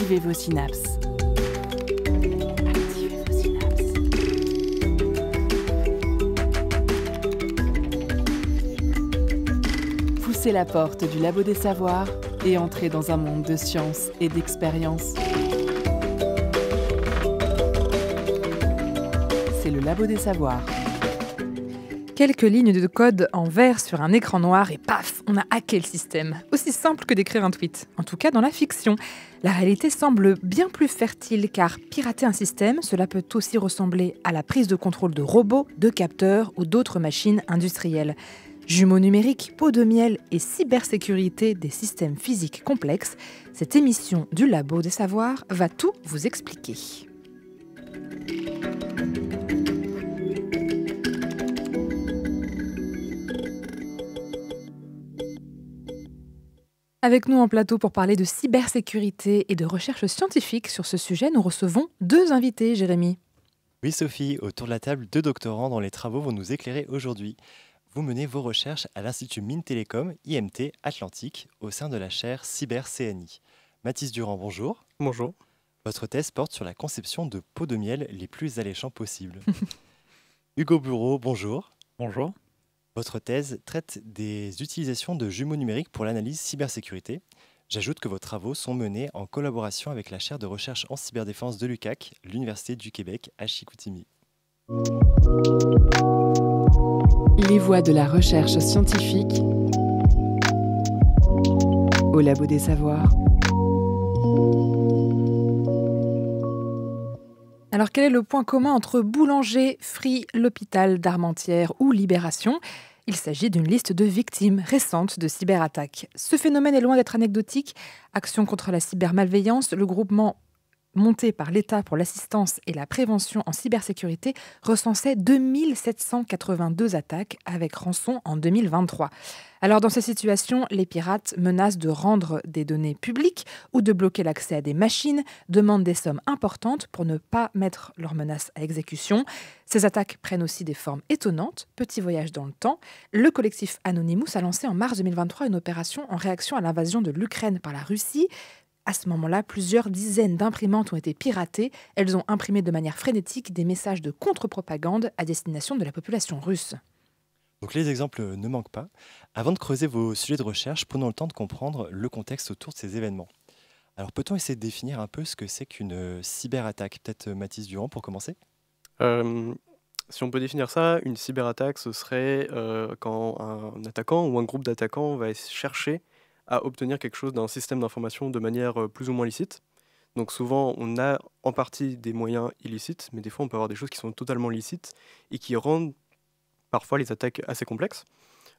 Activez vos synapses. Activez vos synapses. Poussez la porte du labo des savoirs et entrez dans un monde de science et d'expérience. C'est le labo des savoirs. Quelques lignes de code en vert sur un écran noir et paf, on a hacké le système. Aussi simple que d'écrire un tweet, en tout cas dans la fiction. La réalité semble bien plus fertile car pirater un système, cela peut aussi ressembler à la prise de contrôle de robots, de capteurs ou d'autres machines industrielles. Jumeaux numériques, pots de miel et cybersécurité des systèmes physiques complexes, cette émission du Labo des Savoirs va tout vous expliquer. Avec nous en plateau pour parler de cybersécurité et de recherche scientifique sur ce sujet, nous recevons deux invités, Jérémy. Oui Sophie, autour de la table, deux doctorants dont les travaux vont nous éclairer aujourd'hui. Vous menez vos recherches à l'Institut Mines Télécom IMT Atlantique au sein de la chaire Cyber CNI. Mathis Durand, bonjour. Bonjour. Votre thèse porte sur la conception de pots de miel les plus alléchants possibles. Hugo Bureau, bonjour. Bonjour. Votre thèse traite des utilisations de jumeaux numériques pour l'analyse cybersécurité. J'ajoute que vos travaux sont menés en collaboration avec la chaire de recherche en cyberdéfense de l'UQAC, l'Université du Québec à Chicoutimi. Les voies de la recherche scientifique au Labo des Savoirs. Alors quel est le point commun entre Boulanger, Free, l'hôpital d'Armentières ou Libération ? Il s'agit d'une liste de victimes récentes de cyberattaques. Ce phénomène est loin d'être anecdotique. Action contre la cybermalveillance, le groupement monté par l'État pour l'assistance et la prévention en cybersécurité recensait 2782 attaques avec rançon en 2023. Alors dans ces situations, les pirates menacent de rendre des données publiques ou de bloquer l'accès à des machines, demandent des sommes importantes pour ne pas mettre leurs menaces à exécution. Ces attaques prennent aussi des formes étonnantes. Petit voyage dans le temps, le collectif Anonymous a lancé en mars 2023 une opération en réaction à l'invasion de l'Ukraine par la Russie. À ce moment-là, plusieurs dizaines d'imprimantes ont été piratées. Elles ont imprimé de manière frénétique des messages de contre-propagande à destination de la population russe. Donc les exemples ne manquent pas. Avant de creuser vos sujets de recherche, prenons le temps de comprendre le contexte autour de ces événements. Alors peut-on essayer de définir un peu ce que c'est qu'une cyberattaque ? Peut-être Mathis Durand pour commencer ? Si on peut définir ça, une cyberattaque, ce serait quand un attaquant ou un groupe d'attaquants va chercher à obtenir quelque chose d'un système d'information de manière plus ou moins licite. Donc souvent, on a en partie des moyens illicites, mais des fois, on peut avoir des choses qui sont totalement licites et qui rendent parfois les attaques assez complexes.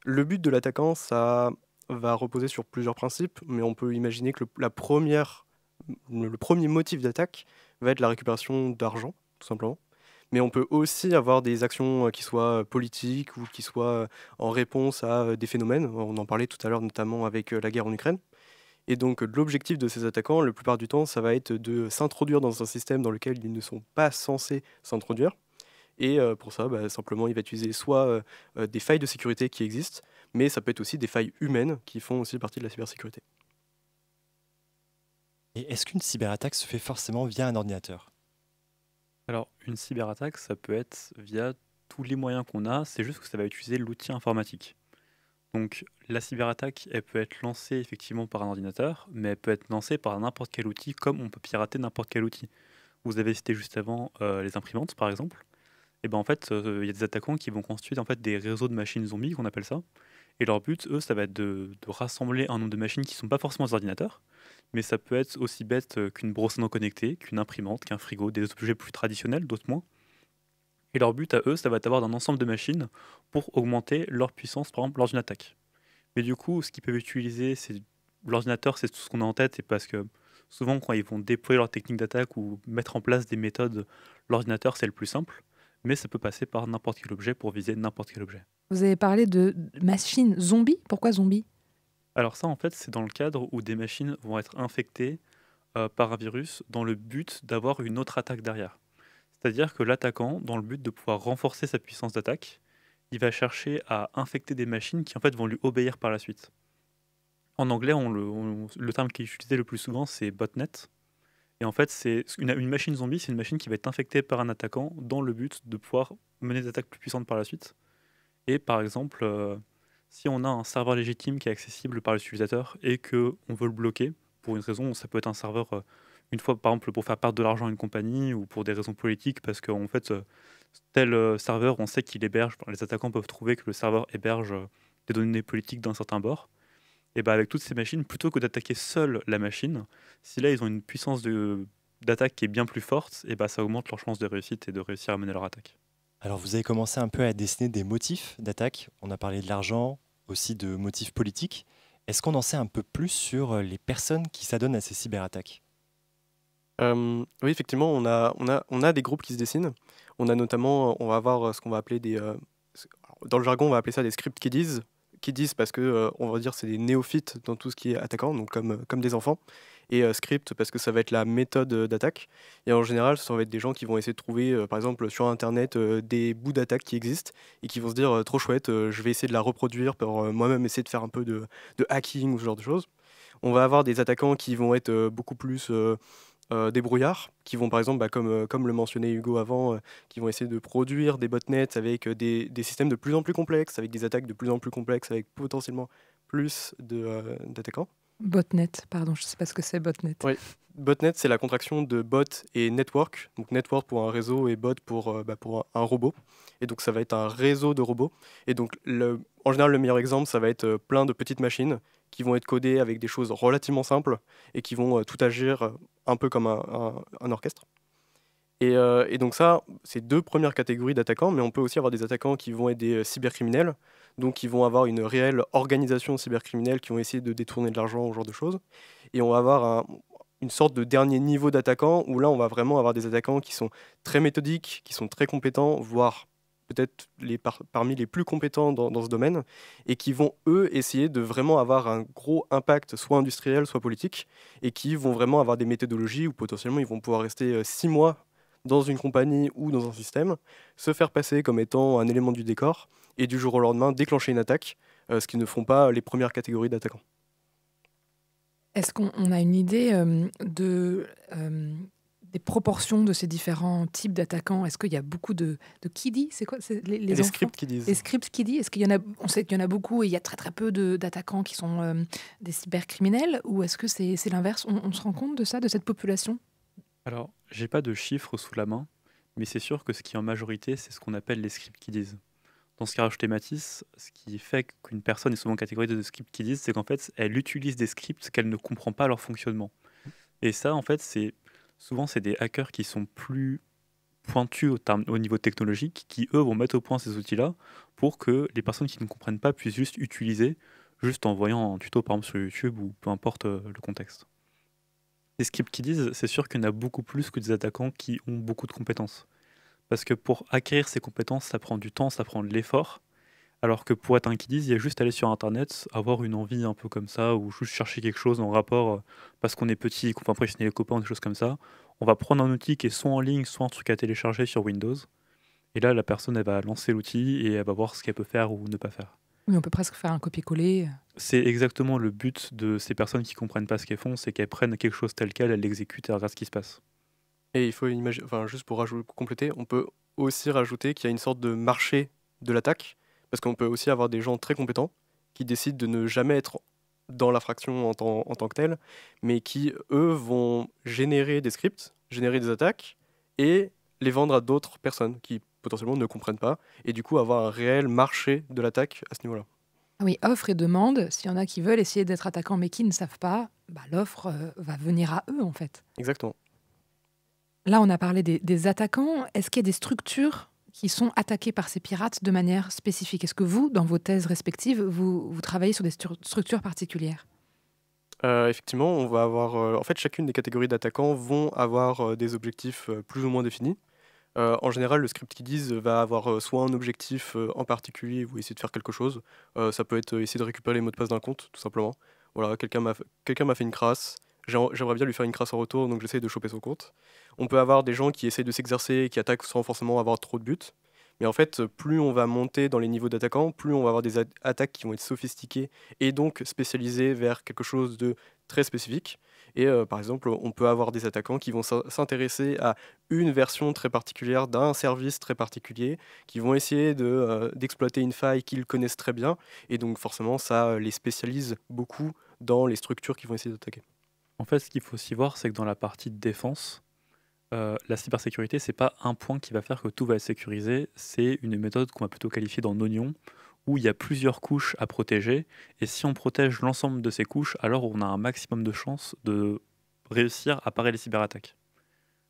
Le but de l'attaquant, ça va reposer sur plusieurs principes, mais on peut imaginer que le premier motif d'attaque va être la récupération d'argent, tout simplement. Mais on peut aussi avoir des actions qui soient politiques ou qui soient en réponse à des phénomènes. On en parlait tout à l'heure, notamment avec la guerre en Ukraine. Et donc l'objectif de ces attaquants, la plupart du temps, ça va être de s'introduire dans un système dans lequel ils ne sont pas censés s'introduire. Et pour ça, simplement, il va utiliser soit des failles de sécurité qui existent, mais ça peut être aussi des failles humaines qui font aussi partie de la cybersécurité. Et est-ce qu'une cyberattaque se fait forcément via un ordinateur ? Alors, une cyberattaque, ça peut être via tous les moyens qu'on a, c'est juste que ça va utiliser l'outil informatique. Donc, la cyberattaque, elle peut être lancée effectivement par un ordinateur, mais elle peut être lancée par n'importe quel outil, comme on peut pirater n'importe quel outil. Vous avez cité juste avant les imprimantes, par exemple. Et ben en fait, il y a des attaquants qui vont constituer en fait des réseaux de machines zombies, qu'on appelle ça. Et leur but, eux, ça va être de rassembler un nombre de machines qui ne sont pas forcément des ordinateurs, mais ça peut être aussi bête qu'une brosse à dents connectée, qu'une imprimante, qu'un frigo, des objets plus traditionnels, d'autres moins. Et leur but à eux, ça va être d'avoir un ensemble de machines pour augmenter leur puissance, par exemple, lors d'une attaque. Mais du coup, ce qu'ils peuvent utiliser, c'est l'ordinateur, c'est tout ce qu'on a en tête, et parce que souvent, quand ils vont déployer leur technique d'attaque ou mettre en place des méthodes, l'ordinateur, c'est le plus simple, mais ça peut passer par n'importe quel objet pour viser n'importe quel objet. Vous avez parlé de machines zombies. Pourquoi zombies ? Alors ça, en fait, c'est dans le cadre où des machines vont être infectées par un virus dans le but d'avoir une autre attaque derrière. C'est-à-dire que l'attaquant, dans le but de pouvoir renforcer sa puissance d'attaque, il va chercher à infecter des machines qui en fait vont lui obéir par la suite. En anglais, le terme qui est utilisé le plus souvent, c'est botnet. Et en fait, c'est une machine zombie, c'est une machine qui va être infectée par un attaquant dans le but de pouvoir mener des attaques plus puissantes par la suite. Et par exemple, si on a un serveur légitime qui est accessible par l'utilisateur et qu'on veut le bloquer, pour une raison, ça peut être un serveur, une fois par exemple pour faire perdre de l'argent à une compagnie ou pour des raisons politiques, parce qu'en fait, tel serveur, on sait qu'il héberge, les attaquants peuvent trouver que le serveur héberge des données politiques d'un certain bord. Et bah avec toutes ces machines, plutôt que d'attaquer seule la machine, si là ils ont une puissance d'attaque qui est bien plus forte, et bah ça augmente leur chance de réussite et de réussir à mener leur attaque. Alors vous avez commencé un peu à dessiner des motifs d'attaque. On a parlé de l'argent, aussi de motifs politiques. Est-ce qu'on en sait un peu plus sur les personnes qui s'adonnent à ces cyberattaques? Oui, effectivement, on a des groupes qui se dessinent. On a notamment, on va avoir ce qu'on va appeler dans le jargon, on va appeler ça des script kiddies. Kiddies parce que, on va dire, c'est des néophytes dans tout ce qui est attaquant, donc comme des enfants. Et script parce que ça va être la méthode d'attaque. Et en général, ça va être des gens qui vont essayer de trouver, par exemple, sur Internet, des bouts d'attaque qui existent et qui vont se dire, trop chouette, je vais essayer de la reproduire pour moi-même essayer de faire un peu de hacking ou ce genre de choses. On va avoir des attaquants qui vont être beaucoup plus débrouillards, qui vont par exemple, comme le mentionnait Hugo avant, qui vont essayer de produire des botnets avec des systèmes de plus en plus complexes, avec des attaques de plus en plus complexes, avec potentiellement plus d'attaquants. Botnet, pardon, je ne sais pas ce que c'est botnet. Oui, botnet, c'est la contraction de bot et network. Donc network pour un réseau et bot pour un robot. Et donc ça va être un réseau de robots. Et donc en général, le meilleur exemple, ça va être plein de petites machines qui vont être codées avec des choses relativement simples et qui vont tout agir un peu comme un orchestre. Et donc ça, c'est deux premières catégories d'attaquants, mais on peut aussi avoir des attaquants qui vont être des cybercriminels, donc qui vont avoir une réelle organisation cybercriminelle, qui vont essayer de détourner de l'argent, ou ce genre de choses. Et on va avoir une sorte de dernier niveau d'attaquants, où là, on va vraiment avoir des attaquants qui sont très méthodiques, qui sont très compétents, voire peut-être parmi les plus compétents dans ce domaine, et qui vont, eux, essayer de vraiment avoir un gros impact, soit industriel, soit politique, et qui vont vraiment avoir des méthodologies où potentiellement ils vont pouvoir rester 6 mois dans une compagnie ou dans un système, se faire passer comme étant un élément du décor et du jour au lendemain déclencher une attaque, ce qui ne font pas les premières catégories d'attaquants. Est-ce qu'on a une idée des proportions de ces différents types d'attaquants? Est-ce qu'il y a beaucoup de kiddies? C'est quoi? C'est les enfants? Scripts qui disent. Les scripts kiddies, est-ce qu'il y en a? On sait qu'il y en a beaucoup et il y a très très peu d'attaquants qui sont des cybercriminels, ou est-ce que c'est l'inverse? On se rend compte de ça, de cette population? Alors, j'ai pas de chiffres sous la main, mais c'est sûr que ce qui est en majorité, c'est ce qu'on appelle les script kiddies. Dans ce cas, je thématise, ce qui fait qu'une personne est souvent catégorisée de script kiddies, c'est qu'en fait, elle utilise des scripts qu'elle ne comprend pas leur fonctionnement. Et ça, en fait, souvent c'est des hackers qui sont plus pointus au niveau technologique, qui eux vont mettre au point ces outils-là pour que les personnes qui ne comprennent pas puissent juste utiliser, juste en voyant un tuto par exemple sur YouTube ou peu importe le contexte. Les scripts kiddies, c'est sûr qu'il y en a beaucoup plus que des attaquants qui ont beaucoup de compétences. Parce que pour acquérir ces compétences, ça prend du temps, ça prend de l'effort. Alors que pour être un kiddies, il y a juste aller sur Internet, avoir une envie un peu comme ça, ou juste chercher quelque chose en rapport, parce qu'on est petit, qu'on veut impressionner les copains, des choses comme ça. On va prendre un outil qui est soit en ligne, soit un truc à télécharger sur Windows. Et là, la personne, elle va lancer l'outil et elle va voir ce qu'elle peut faire ou ne pas faire. Oui, on peut presque faire un copier-coller. C'est exactement le but de ces personnes qui comprennent pas ce qu'elles font, c'est qu'elles prennent quelque chose tel quel, elles l'exécutent et elles regardent ce qui se passe. Et il faut imaginer, enfin, juste pour compléter, on peut aussi rajouter qu'il y a une sorte de marché de l'attaque, parce qu'on peut aussi avoir des gens très compétents qui décident de ne jamais être dans l'infraction en tant que telle, mais qui, eux, vont générer des scripts, générer des attaques, et les vendre à d'autres personnes qui potentiellement ne comprennent pas, et du coup avoir un réel marché de l'attaque à ce niveau-là. Oui, offre et demande. S'il y en a qui veulent essayer d'être attaquants mais qui ne savent pas, l'offre va venir à eux en fait. Exactement. Là, on a parlé des attaquants. Est-ce qu'il y a des structures qui sont attaquées par ces pirates de manière spécifique? Est-ce que vous, dans vos thèses respectives, vous travaillez sur des structures particulières? Effectivement, on va avoir, en fait, chacune des catégories d'attaquants vont avoir des objectifs plus ou moins définis. En général, le script kiddies va avoir soit un objectif en particulier ou essayer de faire quelque chose. Ça peut être essayer de récupérer les mots de passe d'un compte, tout simplement. Voilà, quelqu'un m'a fait une crasse. J'aimerais bien lui faire une crasse en retour, donc j'essaie de choper son compte. On peut avoir des gens qui essaient de s'exercer et qui attaquent sans forcément avoir trop de buts. Mais en fait, plus on va monter dans les niveaux d'attaquants, plus on va avoir des attaques qui vont être sophistiquées et donc spécialisées vers quelque chose de très spécifique. Et par exemple, on peut avoir des attaquants qui vont s'intéresser à une version très particulière d'un service très particulier, qui vont essayer d'exploiter une faille qu'ils connaissent très bien. Et donc forcément, ça les spécialise beaucoup dans les structures qu'ils vont essayer d'attaquer. En fait, ce qu'il faut aussi voir, c'est que dans la partie de défense, la cybersécurité, c'est pas un point qui va faire que tout va être sécurisé, c'est une méthode qu'on va plutôt qualifier d'en oignon, où il y a plusieurs couches à protéger, et si on protège l'ensemble de ces couches, alors on a un maximum de chances de réussir à parer les cyberattaques.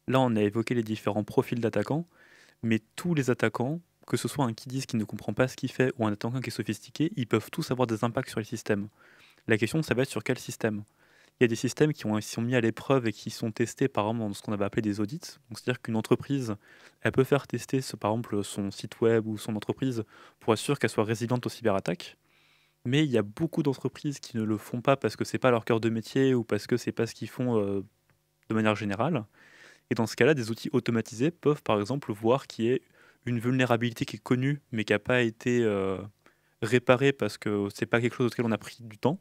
Là, on a évoqué les différents profils d'attaquants, mais tous les attaquants, que ce soit un Kiddies qui ne comprend pas ce qu'il fait ou un attaquant qui est sophistiqué, ils peuvent tous avoir des impacts sur les systèmes. La question, ça va être sur quel système. Il y a des systèmes qui sont mis à l'épreuve et qui sont testés par exemple dans ce qu'on avait appelé des audits. Donc, c'est-à-dire qu'une entreprise, elle peut faire tester par exemple son site web ou son entreprise pour être sûr qu'elle soit résiliente aux cyberattaques. Mais il y a beaucoup d'entreprises qui ne le font pas parce que c'est pas leur cœur de métier ou parce que c'est pas ce qu'ils font de manière générale. Et dans ce cas-là, des outils automatisés peuvent par exemple voir qu'il y ait une vulnérabilité qui est connue mais qui n'a pas été réparée parce que c'est pas quelque chose auquel on a pris du temps.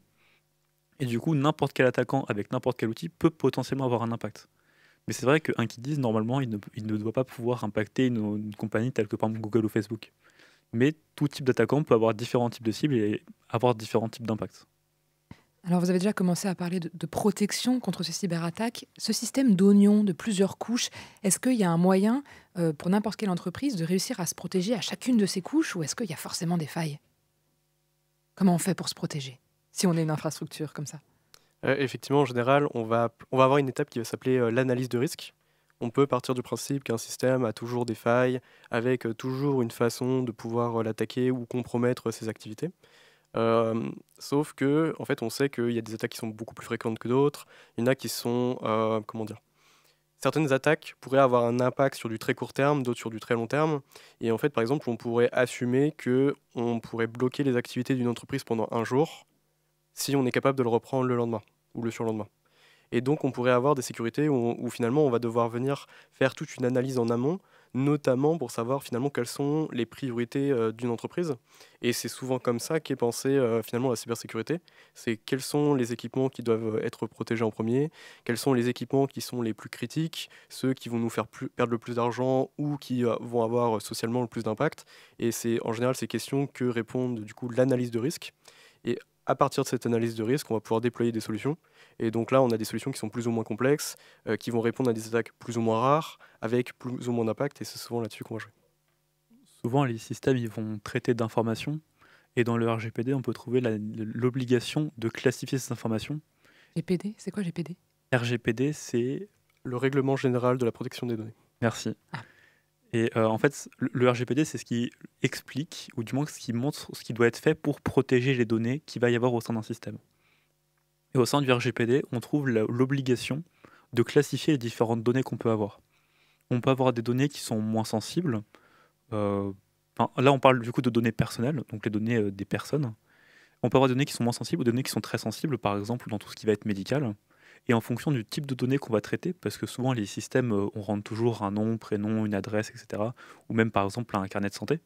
Et du coup, n'importe quel attaquant avec n'importe quel outil peut potentiellement avoir un impact. Mais c'est vrai qu'un Kiddies, normalement, il ne doit pas pouvoir impacter une compagnie telle que par exemple Google ou Facebook. Mais tout type d'attaquant peut avoir différents types de cibles et avoir différents types d'impacts. Alors, vous avez déjà commencé à parler de protection contre ces cyberattaques. Ce système d'oignons de plusieurs couches, est-ce qu'il y a un moyen pour n'importe quelle entreprise de réussir à se protéger à chacune de ces couches ou est-ce qu'il y a forcément des failles? Comment on fait pour se protéger si on est une infrastructure comme ça? Effectivement, en général, on va avoir une étape qui va s'appeler l'analyse de risque. On peut partir du principe qu'un système a toujours des failles, avec toujours une façon de pouvoir l'attaquer ou compromettre ses activités. Sauf que, en fait, on sait qu'il y a des attaques qui sont beaucoup plus fréquentes que d'autres. Il y en a qui sont, comment dire, certaines attaques pourraient avoir un impact sur du très court terme, d'autres sur du très long terme. Et en fait, par exemple, on pourrait assumer que on pourrait bloquer les activités d'une entreprise pendant un jour si on est capable de le reprendre le lendemain ou le surlendemain. Et donc, on pourrait avoir des sécurités où finalement, on va devoir venir faire toute une analyse en amont, notamment pour savoir finalement quelles sont les priorités d'une entreprise. Et c'est souvent comme ça qu'est pensée finalement la cybersécurité. C'est quels sont les équipements qui doivent être protégés en premier, quels sont les équipements qui sont les plus critiques, ceux qui vont nous faire perdre le plus d'argent ou qui vont avoir socialement le plus d'impact. Et c'est en général ces questions que répondent du coup l'analyse de risque. Et à partir de cette analyse de risque, on va pouvoir déployer des solutions. Et donc là, on a des solutions qui sont plus ou moins complexes, qui vont répondre à des attaques plus ou moins rares, avec plus ou moins d'impact, et c'est souvent là-dessus qu'on va jouer. Souvent, les systèmes ils vont traiter d'informations, et dans le RGPD, on peut trouver l'obligation de classifier ces informations. GPD, c'est quoi GPD? RGPD, c'est... Le règlement général de la protection des données. Merci. Ah. Et en fait, le RGPD, c'est ce qui explique, ou du moins ce qui montre ce qui doit être fait pour protéger les données qu'il va y avoir au sein d'un système. Et au sein du RGPD, on trouve l'obligation de classifier les différentes données qu'on peut avoir. On peut avoir des données qui sont moins sensibles. Là, on parle du coup de données personnelles, donc les données des personnes. On peut avoir des données qui sont moins sensibles ou des données qui sont très sensibles, par exemple dans tout ce qui va être médical. Et en fonction du type de données qu'on va traiter, parce que souvent les systèmes, on rentre toujours un nom, prénom, une adresse, etc. Ou même par exemple un carnet de santé.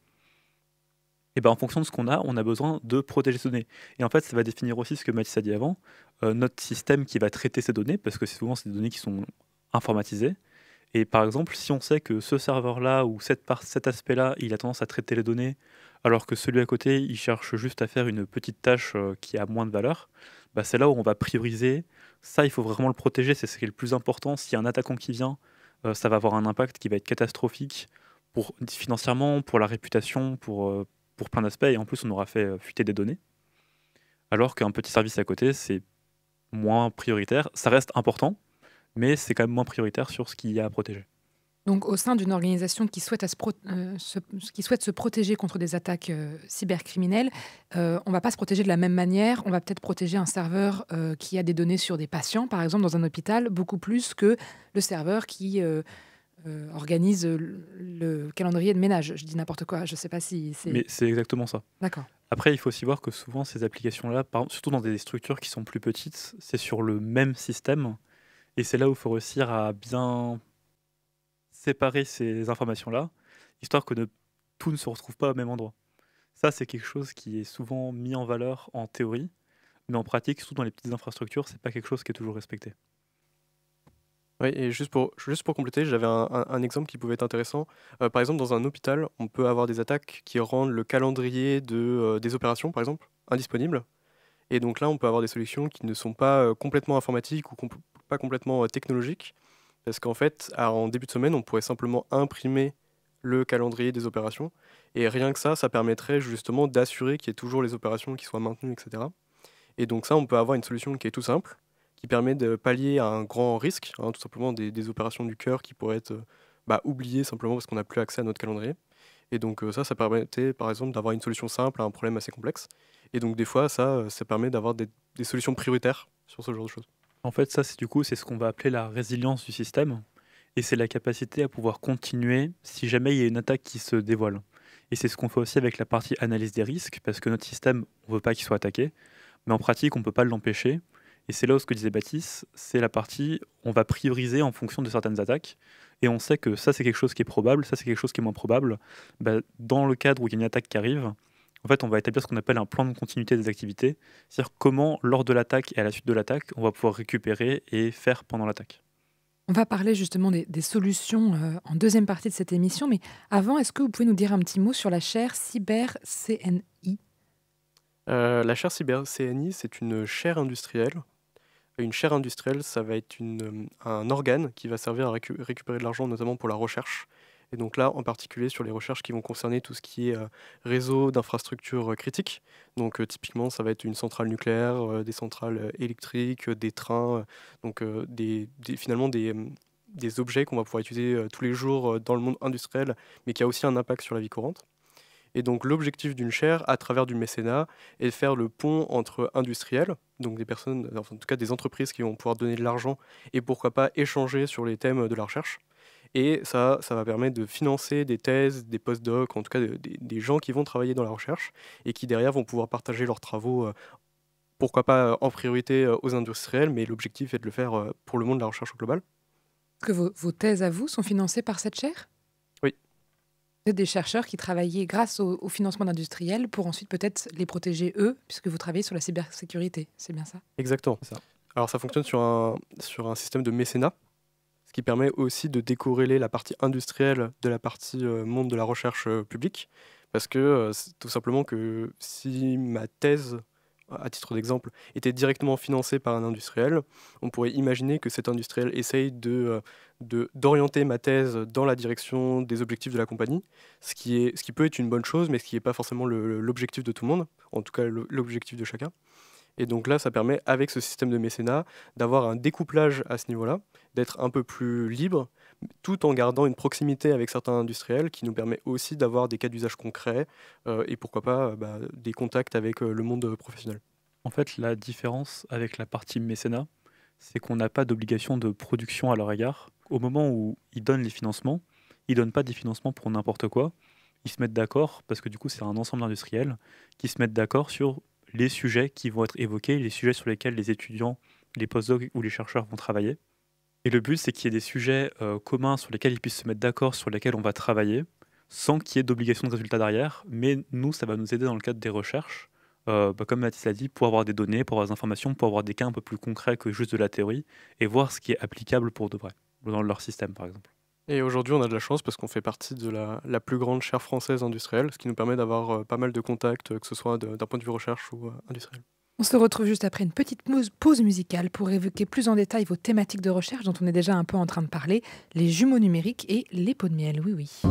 Et ben en fonction de ce qu'on a, on a besoin de protéger ces données. Et en fait, ça va définir aussi ce que Mathis a dit avant, notre système qui va traiter ces données, parce que souvent c'est des données qui sont informatisées. Et par exemple, si on sait que ce serveur-là ou cet aspect-là, il a tendance à traiter les données, alors que celui à côté, il cherche juste à faire une petite tâche qui a moins de valeur, bah c'est là où on va prioriser. Ça, il faut vraiment le protéger, c'est ce qui est le plus important. S'il y a un attaquant qui vient, ça va avoir un impact qui va être catastrophique financièrement, pour la réputation, pour plein d'aspects. Et en plus, on aura fait fuiter des données. Alors qu'un petit service à côté, c'est moins prioritaire. Ça reste important, mais c'est quand même moins prioritaire sur ce qu'il y a à protéger. Donc, au sein d'une organisation qui souhaite, qui souhaite se protéger contre des attaques cybercriminelles, on ne va pas se protéger de la même manière. On va peut-être protéger un serveur qui a des données sur des patients, par exemple, dans un hôpital, beaucoup plus que le serveur qui organise le calendrier de ménage. Je dis n'importe quoi, je ne sais pas si c'est... Mais c'est exactement ça. D'accord. Après, il faut aussi voir que souvent, ces applications-là, surtout dans des structures qui sont plus petites, c'est sur le même système. Et c'est là où il faut réussir à bien séparer ces informations-là, histoire que tout ne se retrouve pas au même endroit. Ça, c'est quelque chose qui est souvent mis en valeur en théorie, mais en pratique, surtout dans les petites infrastructures, c'est pas quelque chose qui est toujours respecté. Oui, et juste pour compléter, j'avais un exemple qui pouvait être intéressant. Par exemple, dans un hôpital, on peut avoir des attaques qui rendent le calendrier des opérations, par exemple, indisponible. Et donc là, on peut avoir des solutions qui ne sont pas complètement informatiques ou pas complètement technologiques. Parce qu'en fait, en début de semaine, on pourrait simplement imprimer le calendrier des opérations. Et rien que ça permettrait justement d'assurer qu'il y ait toujours les opérations qui soient maintenues, etc. Et donc ça, on peut avoir une solution qui est tout simple, qui permet de pallier à un grand risque, tout simplement des opérations du cœur qui pourraient être oubliées simplement parce qu'on n'a plus accès à notre calendrier. Et donc ça permettait par exemple d'avoir une solution simple à un problème assez complexe. Et donc des fois, ça permet d'avoir des solutions prioritaires sur ce genre de choses. En fait, ça, c'est ce qu'on va appeler la résilience du système. Et c'est la capacité à pouvoir continuer si jamais il y a une attaque qui se dévoile. Et c'est ce qu'on fait aussi avec la partie analyse des risques, parce que notre système, on ne veut pas qu'il soit attaqué, mais en pratique, on ne peut pas l'empêcher. Et c'est là où ce que disait Baptiste, c'est la partie, on va prioriser en fonction de certaines attaques, et on sait que ça c'est quelque chose qui est probable, ça c'est quelque chose qui est moins probable. Dans le cadre où il y a une attaque qui arrive, en fait on va établir ce qu'on appelle un plan de continuité des activités, c'est-à-dire comment lors de l'attaque et à la suite de l'attaque, on va pouvoir récupérer et faire pendant l'attaque. On va parler justement des solutions en deuxième partie de cette émission, mais avant, est-ce que vous pouvez nous dire un petit mot sur la chaire Cyber-CNI ? La chaire Cyber-CNI, c'est une chaire industrielle. Une chaire industrielle, ça va être un organe qui va servir à récupérer de l'argent, notamment pour la recherche. Et donc là, en particulier sur les recherches qui vont concerner tout ce qui est réseau d'infrastructures critiques. Donc typiquement, ça va être une centrale nucléaire, des centrales électriques, des trains, donc finalement des objets qu'on va pouvoir utiliser tous les jours dans le monde industriel, mais qui a aussi un impact sur la vie courante. Et donc l'objectif d'une chaire, à travers du mécénat, est de faire le pont entre industriels, donc des personnes, enfin, en tout cas des entreprises qui vont pouvoir donner de l'argent et pourquoi pas échanger sur les thèmes de la recherche. Et ça va permettre de financer des thèses, des post-docs, en tout cas des gens qui vont travailler dans la recherche et qui derrière vont pouvoir partager leurs travaux, pourquoi pas en priorité aux industriels, mais l'objectif est de le faire pour le monde de la recherche au global. Est-ce que vos thèses à vous sont financées par cette chaire ? Oui. Vous êtes des chercheurs qui travaillaient grâce au financement d'industriels pour ensuite peut-être les protéger eux, puisque vous travaillez sur la cybersécurité, c'est bien ça ? Exactement. C'est ça. Alors ça fonctionne sur un système de mécénat, ce qui permet aussi de décorréler la partie industrielle de la partie monde de la recherche publique, parce que c'est tout simplement que si ma thèse, à titre d'exemple, était directement financée par un industriel, on pourrait imaginer que cet industriel essaye d'orienter ma thèse dans la direction des objectifs de la compagnie, ce qui peut être une bonne chose, mais ce qui n'est pas forcément l'objectif de tout le monde, en tout cas l'objectif de chacun. Et donc là, ça permet, avec ce système de mécénat, d'avoir un découplage à ce niveau-là, d'être un peu plus libre, tout en gardant une proximité avec certains industriels qui nous permet aussi d'avoir des cas d'usage concrets et pourquoi pas des contacts avec le monde professionnel. En fait, la différence avec la partie mécénat, c'est qu'on n'a pas d'obligation de production à leur égard. Au moment où ils donnent les financements, ils ne donnent pas des financements pour n'importe quoi. Ils se mettent d'accord, parce que du coup, c'est un ensemble d'industriels qui se mettent d'accord sur les sujets qui vont être évoqués, les sujets sur lesquels les étudiants, les postdocs ou les chercheurs vont travailler. Et le but, c'est qu'il y ait des sujets communs sur lesquels ils puissent se mettre d'accord, sur lesquels on va travailler, sans qu'il y ait d'obligation de résultat derrière. Mais nous, ça va nous aider dans le cadre des recherches, comme Mathis l'a dit, pour avoir des données, pour avoir des informations, pour avoir des cas un peu plus concrets que juste de la théorie, et voir ce qui est applicable pour de vrai, dans leur système par exemple. Et aujourd'hui, on a de la chance parce qu'on fait partie de la plus grande chaire française industrielle, ce qui nous permet d'avoir pas mal de contacts, que ce soit d'un point de vue recherche ou industriel. On se retrouve juste après une petite pause musicale pour évoquer plus en détail vos thématiques de recherche dont on est déjà un peu en train de parler, les jumeaux numériques et les pots de miel, oui.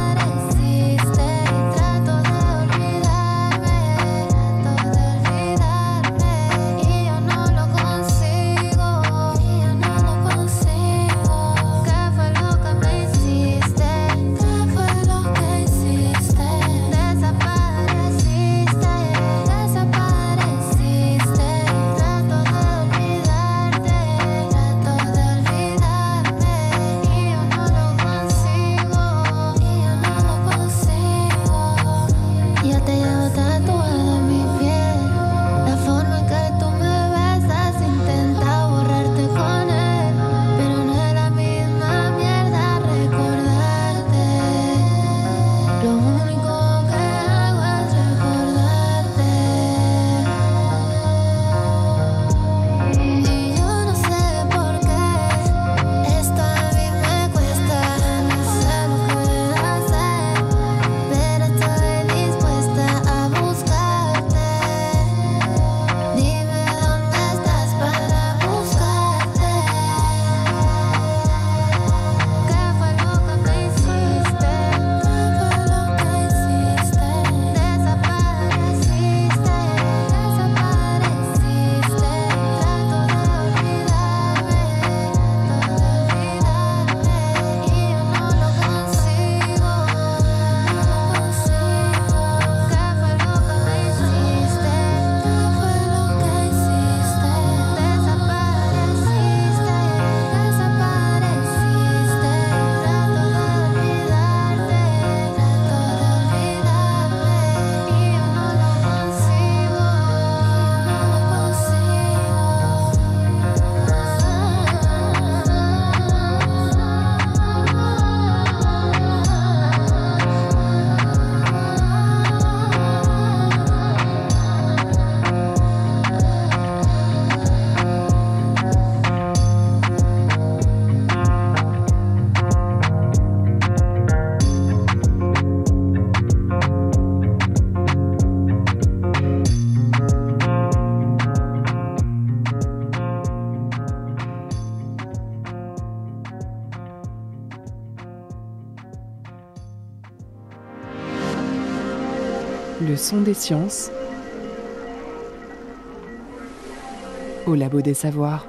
Desapareciste, trato de olvidarme, te llevo tatuado en mi piel. La forma en que tú me besas, intenta borrarte con él, pero no es la misma mierda recordarte. Lo único que hago es recordarte. Y yo no sé por qué esto a mí me cuesta. No sé lo que voy a hacer, pero estoy dispuesta a buscarte. Dime dónde estás para buscarte. ¿Qué fue lo que me hiciste? ¿Qué fue lo que hiciste? Desapareciste, desapareciste. Trato de olvidarme, y yo no lo consigo, no lo consigo. ¿Qué fue lo que me hiciste? ¿Qué fue lo que hiciste? Desapareciste, desapareciste. Trato de olvidarte, y yo no lo consigo, Le son des sciences au Labo des Savoirs.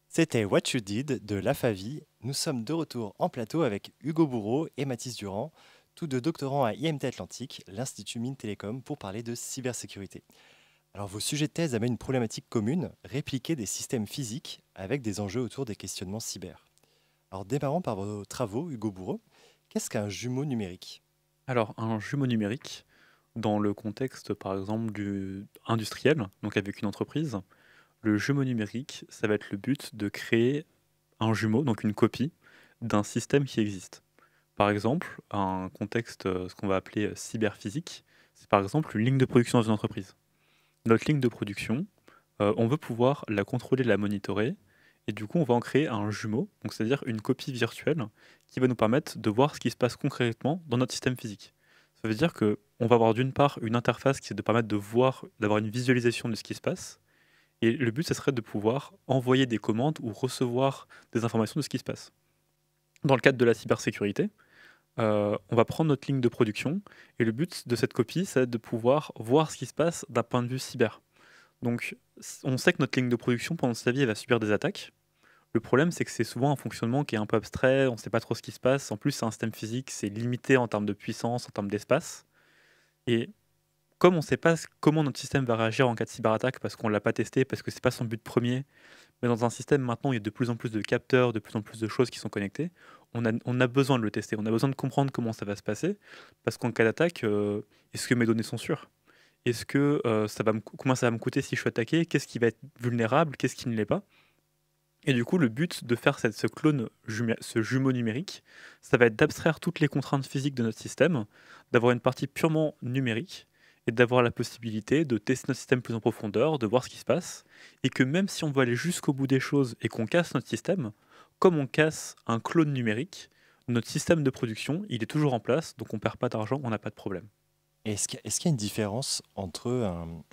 C'était What You Did de La Favie. Nous sommes de retour en plateau avec Hugo Bourreau et Mathis Durand, tous deux doctorants à IMT Atlantique, l'Institut Mines Télécom, pour parler de cybersécurité. Alors vos sujets de thèse amènent une problématique commune, répliquer des systèmes physiques avec des enjeux autour des questionnements cyber. Alors démarrons par vos travaux, Hugo Bourreau. Qu'est-ce qu'un jumeau numérique? Alors, un jumeau numérique, dans le contexte, par exemple, industriel, donc avec une entreprise, le jumeau numérique, ça va être le but de créer un jumeau, donc une copie, d'un système qui existe. Par exemple, un contexte, ce qu'on va appeler cyberphysique, c'est par exemple une ligne de production dans une entreprise. Notre ligne de production, on veut pouvoir la contrôler, la monitorer, et du coup, on va en créer un jumeau, donc c'est-à-dire une copie virtuelle qui va nous permettre de voir ce qui se passe concrètement dans notre système physique. Ça veut dire qu'on va avoir d'une part une interface qui va nous permettre de voir, d'avoir une visualisation de ce qui se passe, et le but, ce serait de pouvoir envoyer des commandes ou recevoir des informations de ce qui se passe. Dans le cadre de la cybersécurité, on va prendre notre ligne de production, et le but de cette copie, c'est de pouvoir voir ce qui se passe d'un point de vue cyber. Donc, on sait que notre ligne de production, pendant sa vie, elle va subir des attaques. Le problème, c'est que c'est souvent un fonctionnement qui est un peu abstrait, on ne sait pas trop ce qui se passe. En plus, c'est un système physique, c'est limité en termes de puissance, en termes d'espace. Et comme on ne sait pas comment notre système va réagir en cas de cyberattaque, parce qu'on ne l'a pas testé, parce que ce n'est pas son but premier, mais dans un système maintenant, il y a de plus en plus de capteurs, de plus en plus de choses qui sont connectées, on a besoin de le tester, on a besoin de comprendre comment ça va se passer, parce qu'en cas d'attaque, est-ce que mes données sont sûres? Est-ce que comment ça va me coûter si je suis attaqué? Qu'est-ce qui va être vulnérable? Qu'est-ce qui ne l'est pas? Et du coup, le but de faire ce jumeau numérique, ça va être d'abstraire toutes les contraintes physiques de notre système, d'avoir une partie purement numérique, et d'avoir la possibilité de tester notre système plus en profondeur, de voir ce qui se passe, et que même si on veut aller jusqu'au bout des choses et qu'on casse notre système, comme on casse un clone numérique, notre système de production, il est toujours en place, donc on ne perd pas d'argent, on n'a pas de problème. Et est-ce qu'il y a une différence entre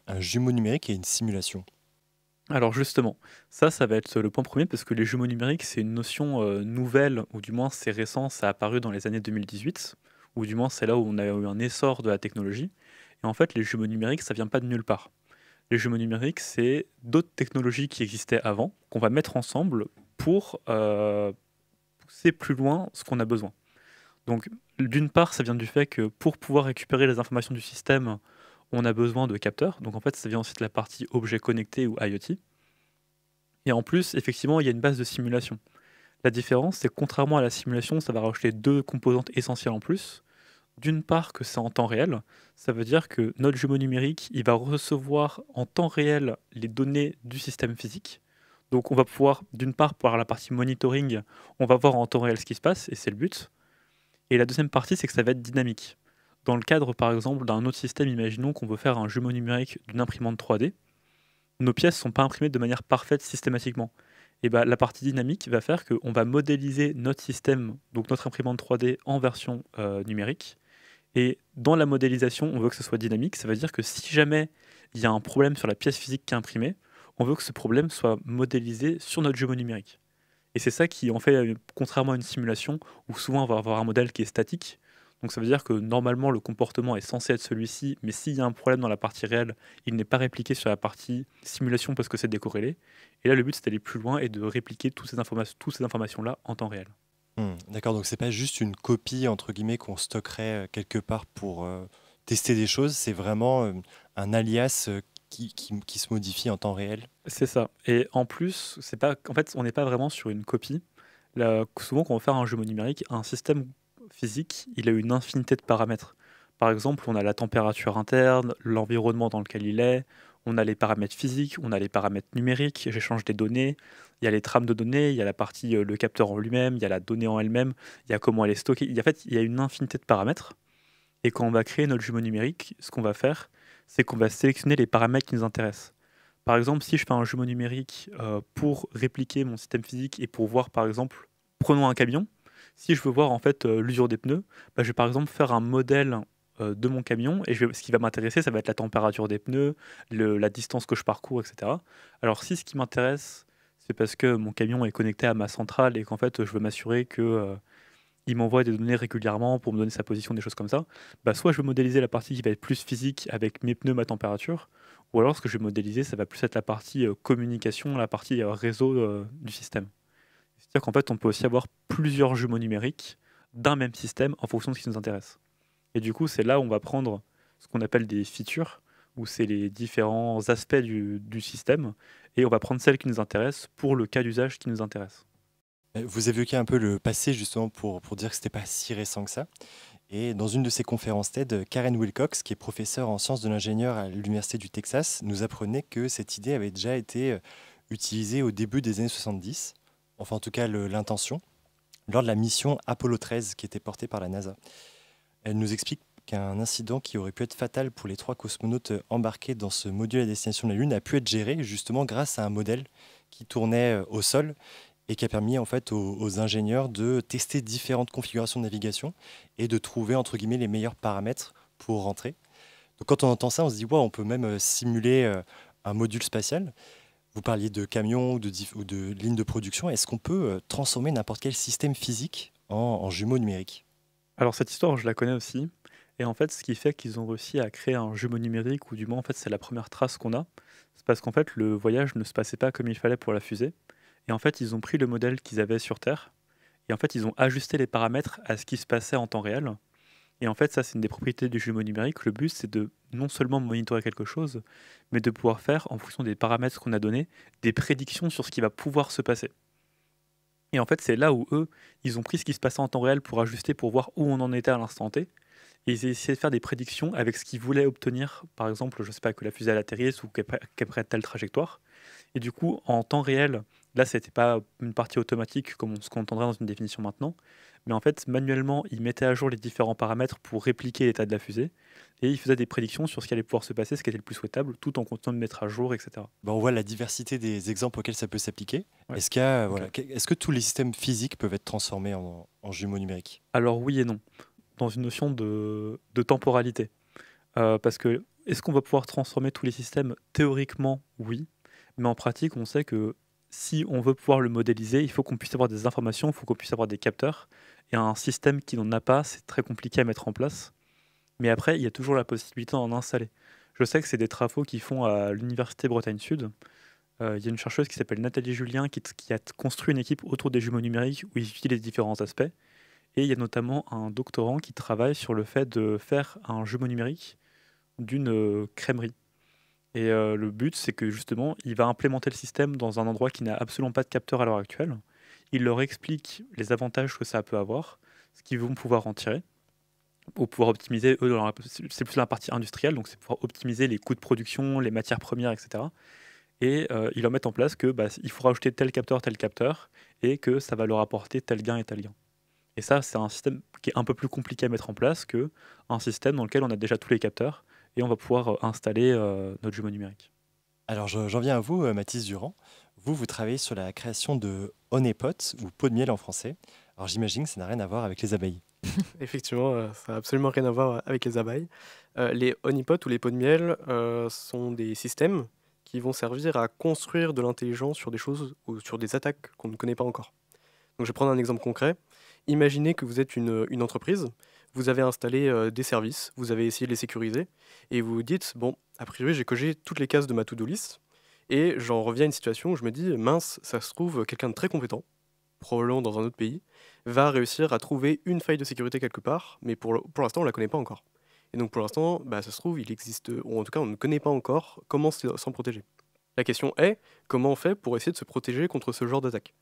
un jumeau numérique et une simulation? Alors justement, ça va être le point premier, parce que les jumeaux numériques, c'est une notion nouvelle, ou du moins c'est récent, ça a apparu dans les années 2018, ou du moins c'est là où on a eu un essor de la technologie. Et en fait, les jumeaux numériques, ça vient pas de nulle part. Les jumeaux numériques, c'est d'autres technologies qui existaient avant, qu'on va mettre ensemble pour pousser plus loin ce qu'on a besoin. Donc, d'une part, ça vient du fait que pour pouvoir récupérer les informations du système, on a besoin de capteurs. Donc, en fait, ça vient aussi de la partie objets connectés ou IoT. Et en plus, effectivement, il y a une base de simulation. La différence, c'est que contrairement à la simulation, ça va rajouter deux composantes essentielles en plus. D'une part, que c'est en temps réel. Ça veut dire que notre jumeau numérique, il va recevoir en temps réel les données du système physique. Donc on va pouvoir, d'une part, par la partie monitoring, on va voir en temps réel ce qui se passe, et c'est le but. Et la deuxième partie, c'est que ça va être dynamique. Dans le cadre, par exemple, d'un autre système, imaginons qu'on veut faire un jumeau numérique d'une imprimante 3D, nos pièces ne sont pas imprimées de manière parfaite systématiquement. Et bah, la partie dynamique va faire qu'on va modéliser notre système, donc notre imprimante 3D en version numérique. Et dans la modélisation, on veut que ce soit dynamique. Ça veut dire que si jamais il y a un problème sur la pièce physique qui est imprimée, on veut que ce problème soit modélisé sur notre jumeau numérique. Et c'est ça qui en fait, contrairement à une simulation, où souvent on va avoir un modèle qui est statique. Donc ça veut dire que normalement le comportement est censé être celui-ci, mais s'il y a un problème dans la partie réelle, il n'est pas répliqué sur la partie simulation parce que c'est décorrélé. Et là le but c'est d'aller plus loin et de répliquer toutes ces informations-là en temps réel. D'accord, donc c'est pas juste une copie entre guillemets qu'on stockerait quelque part pour tester des choses, c'est vraiment un alias qui se modifie en temps réel. C'est ça. Et en plus, c'est pas, en fait, on n'est pas vraiment sur une copie. Là, souvent, quand on veut faire un jumeau numérique, un système physique, il a une infinité de paramètres. Par exemple, on a la température interne, l'environnement dans lequel il est, on a les paramètres physiques, on a les paramètres numériques, j'échange des données, il y a les trames de données, il y a la partie, le capteur en lui-même, il y a la donnée en elle-même, il y a comment elle est stockée. En fait, il y a une infinité de paramètres. Et quand on va créer notre jumeau numérique, ce qu'on va faire, c'est qu'on va sélectionner les paramètres qui nous intéressent. Par exemple, si je fais un jumeau numérique pour répliquer mon système physique et pour voir, par exemple, prenons un camion, si je veux voir en fait l'usure des pneus, bah, je vais par exemple faire un modèle de mon camion et ce qui va m'intéresser, ça va être la température des pneus, la distance que je parcours, etc. Alors si ce qui m'intéresse, c'est parce que mon camion est connecté à ma centrale et qu'en fait je veux m'assurer que il m'envoie des données régulièrement pour me donner sa position, des choses comme ça, bah, soit je vais modéliser la partie qui va être plus physique avec mes pneus, ma température, ou alors ce que je vais modéliser, ça va plus être la partie communication, la partie réseau du système. C'est-à-dire qu'en fait, on peut aussi avoir plusieurs jumeaux numériques d'un même système en fonction de ce qui nous intéresse. Et du coup, c'est là où on va prendre ce qu'on appelle des features, où c'est les différents aspects du système, et on va prendre celles qui nous intéressent pour le cas d'usage qui nous intéresse. Vous évoquez un peu le passé justement pour dire que c'était pas si récent que ça. Et dans une de ses conférences TED, Karen Wilcox, qui est professeure en sciences de l'ingénieur à l'Université du Texas, nous apprenait que cette idée avait déjà été utilisée au début des années 70, enfin en tout cas l'intention, lors de la mission Apollo 13 qui était portée par la NASA. Elle nous explique qu'un incident qui aurait pu être fatal pour les 3 cosmonautes embarqués dans ce module à destination de la Lune a pu être géré justement grâce à un modèle qui tournait au sol et qui a permis en fait aux ingénieurs de tester différentes configurations de navigation et de trouver entre guillemets les meilleurs paramètres pour rentrer. Donc quand on entend ça, on se dit wow, on peut même simuler un module spatial. Vous parliez de camions ou de lignes de production. Est-ce qu'on peut transformer n'importe quel système physique en jumeau numérique? Alors cette histoire, je la connais aussi. Et en fait, ce qui fait qu'ils ont réussi à créer un jumeau numérique, ou du moins en fait c'est la première trace qu'on a, c'est parce qu'en fait le voyage ne se passait pas comme il fallait pour la fusée. Et en fait, ils ont pris le modèle qu'ils avaient sur Terre, et en fait, ils ont ajusté les paramètres à ce qui se passait en temps réel. Et en fait, ça, c'est une des propriétés du jumeau numérique. Le but, c'est de non seulement monitorer quelque chose, mais de pouvoir faire, en fonction des paramètres qu'on a donnés, des prédictions sur ce qui va pouvoir se passer. Et en fait, c'est là où eux, ils ont pris ce qui se passait en temps réel pour ajuster, pour voir où on en était à l'instant T. Et ils essayaient de faire des prédictions avec ce qu'ils voulaient obtenir. Par exemple, je sais pas, que la fusée elle atterrisse ou qu'elle prenne telle trajectoire. Et du coup, en temps réel, là, c'était pas une partie automatique comme ce qu'on entendrait dans une définition maintenant, mais en fait, manuellement, ils mettaient à jour les différents paramètres pour répliquer l'état de la fusée, et ils faisaient des prédictions sur ce qui allait pouvoir se passer, ce qui était le plus souhaitable, tout en continuant de mettre à jour, etc. On voit la diversité des exemples auxquels ça peut s'appliquer. Ouais. Est-ce qu'il y a, voilà, est-ce que tous les systèmes physiques peuvent être transformés en jumeaux numériques? Alors oui et non, dans une notion de temporalité. Parce que, est-ce qu'on va pouvoir transformer tous les systèmes? Théoriquement, oui, mais en pratique, on sait que si on veut pouvoir le modéliser, il faut qu'on puisse avoir des informations, il faut qu'on puisse avoir des capteurs. Et un système qui n'en a pas, c'est très compliqué à mettre en place. Mais après, il y a toujours la possibilité d'en installer. Je sais que c'est des travaux qu'ils font à l'Université Bretagne Sud. Il y a une chercheuse qui s'appelle Nathalie Julien qui a construit une équipe autour des jumeaux numériques où ils utilisent les différents aspects. Et il y a notamment un doctorant qui travaille sur le fait de faire un jumeau numérique d'une crèmerie. Et le but, c'est que justement, il va implémenter le système dans un endroit qui n'a absolument pas de capteur à l'heure actuelle. il leur explique les avantages que ça peut avoir, ce qu'ils vont pouvoir en tirer, pour pouvoir optimiser, eux, c'est plus la partie industrielle, donc c'est pouvoir optimiser les coûts de production, les matières premières, etc. Et ils leur mettent en place que il faut rajouter tel capteur, et que ça va leur apporter tel gain et tel gain. Et ça, c'est un système qui est un peu plus compliqué à mettre en place qu'un système dans lequel on a déjà tous les capteurs, et on va pouvoir installer notre jumeau numérique. Alors j'en viens à vous, Mathis Durand. Vous travaillez sur la création de honeypot, ou pot de miel en français. Alors j'imagine que ça n'a rien à voir avec les abeilles. Effectivement, ça n'a absolument rien à voir avec les abeilles. Les honeypots ou les pots de miel sont des systèmes qui vont servir à construire de l'intelligence sur des choses ou sur des attaques qu'on ne connaît pas encore. Donc je vais prendre un exemple concret. Imaginez que vous êtes une entreprise, vous avez installé des services, vous avez essayé de les sécuriser, et vous vous dites, bon, a priori j'ai coché toutes les cases de ma to-do list, et j'en reviens à une situation où je me dis, mince, ça se trouve, quelqu'un de très compétent, probablement dans un autre pays, va réussir à trouver une faille de sécurité quelque part, mais pour l'instant on ne la connaît pas encore. Et donc pour l'instant, ça se trouve, il existe, ou en tout cas on ne connaît pas encore comment s'en protéger. La question est, comment on fait pour essayer de se protéger contre ce genre d'attaque?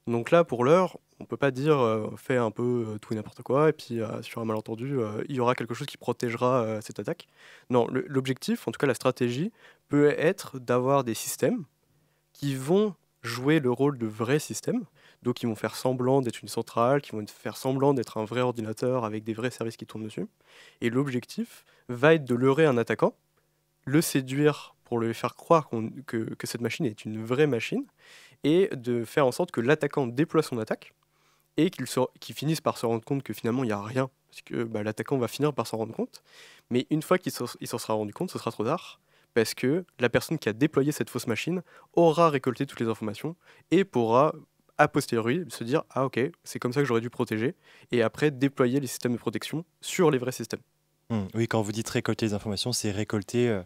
Donc là, pour l'heure, on ne peut pas dire fais un peu tout et n'importe quoi, et puis sur un malentendu, il y aura quelque chose qui protégera cette attaque. Non, l'objectif, en tout cas la stratégie, peut être d'avoir des systèmes qui vont jouer le rôle de vrais systèmes, donc ils vont faire semblant d'être une centrale, qui vont faire semblant d'être un vrai ordinateur avec des vrais services qui tournent dessus. Et l'objectif va être de leurrer un attaquant, le séduire pour lui faire croire que cette machine est une vraie machine, et de faire en sorte que l'attaquant déploie son attaque, et qu'il finisse par se rendre compte que finalement il n'y a rien, parce que l'attaquant va finir par s'en rendre compte, mais une fois qu'il s'en sera rendu compte, ce sera trop tard, parce que la personne qui a déployé cette fausse machine aura récolté toutes les informations, et pourra, a posteriori, se dire « Ah ok, c'est comme ça que j'aurais dû protéger », et après déployer les systèmes de protection sur les vrais systèmes. Oui, quand vous dites récolter les informations, c'est récolter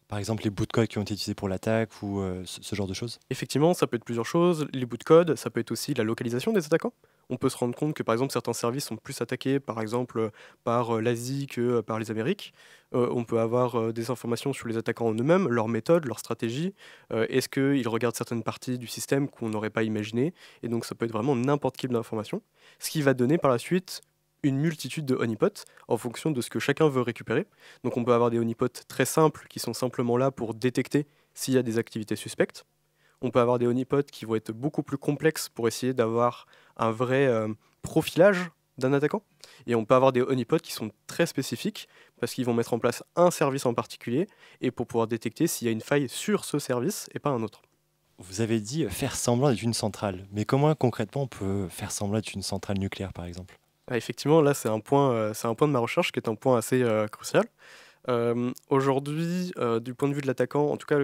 par exemple les bouts de code qui ont été utilisés pour l'attaque ou ce genre de choses? Effectivement, ça peut être plusieurs choses. Les bouts de code, ça peut être aussi la localisation des attaquants. On peut se rendre compte que par exemple certains services sont plus attaqués par exemple par l'Asie que par les Amériques. On peut avoir des informations sur les attaquants en eux-mêmes, leurs méthodes, leurs stratégies. Est-ce qu'ils regardent certaines parties du système qu'on n'aurait pas imaginé? Et donc ça peut être vraiment n'importe quelle information. Ce qui va donner par la suite une multitude de honeypots en fonction de ce que chacun veut récupérer. Donc on peut avoir des honeypots très simples qui sont simplement là pour détecter s'il y a des activités suspectes. On peut avoir des honeypots qui vont être beaucoup plus complexes pour essayer d'avoir un vrai profilage d'un attaquant. Et on peut avoir des honeypots qui sont très spécifiques parce qu'ils vont mettre en place un service en particulier et pour pouvoir détecter s'il y a une faille sur ce service et pas un autre. Vous avez dit faire semblant d'être une centrale, mais comment concrètement on peut faire semblant d'être une centrale nucléaire par exemple? Effectivement, là c'est un point de ma recherche qui est un point assez crucial. Aujourd'hui, du point de vue de l'attaquant, en tout cas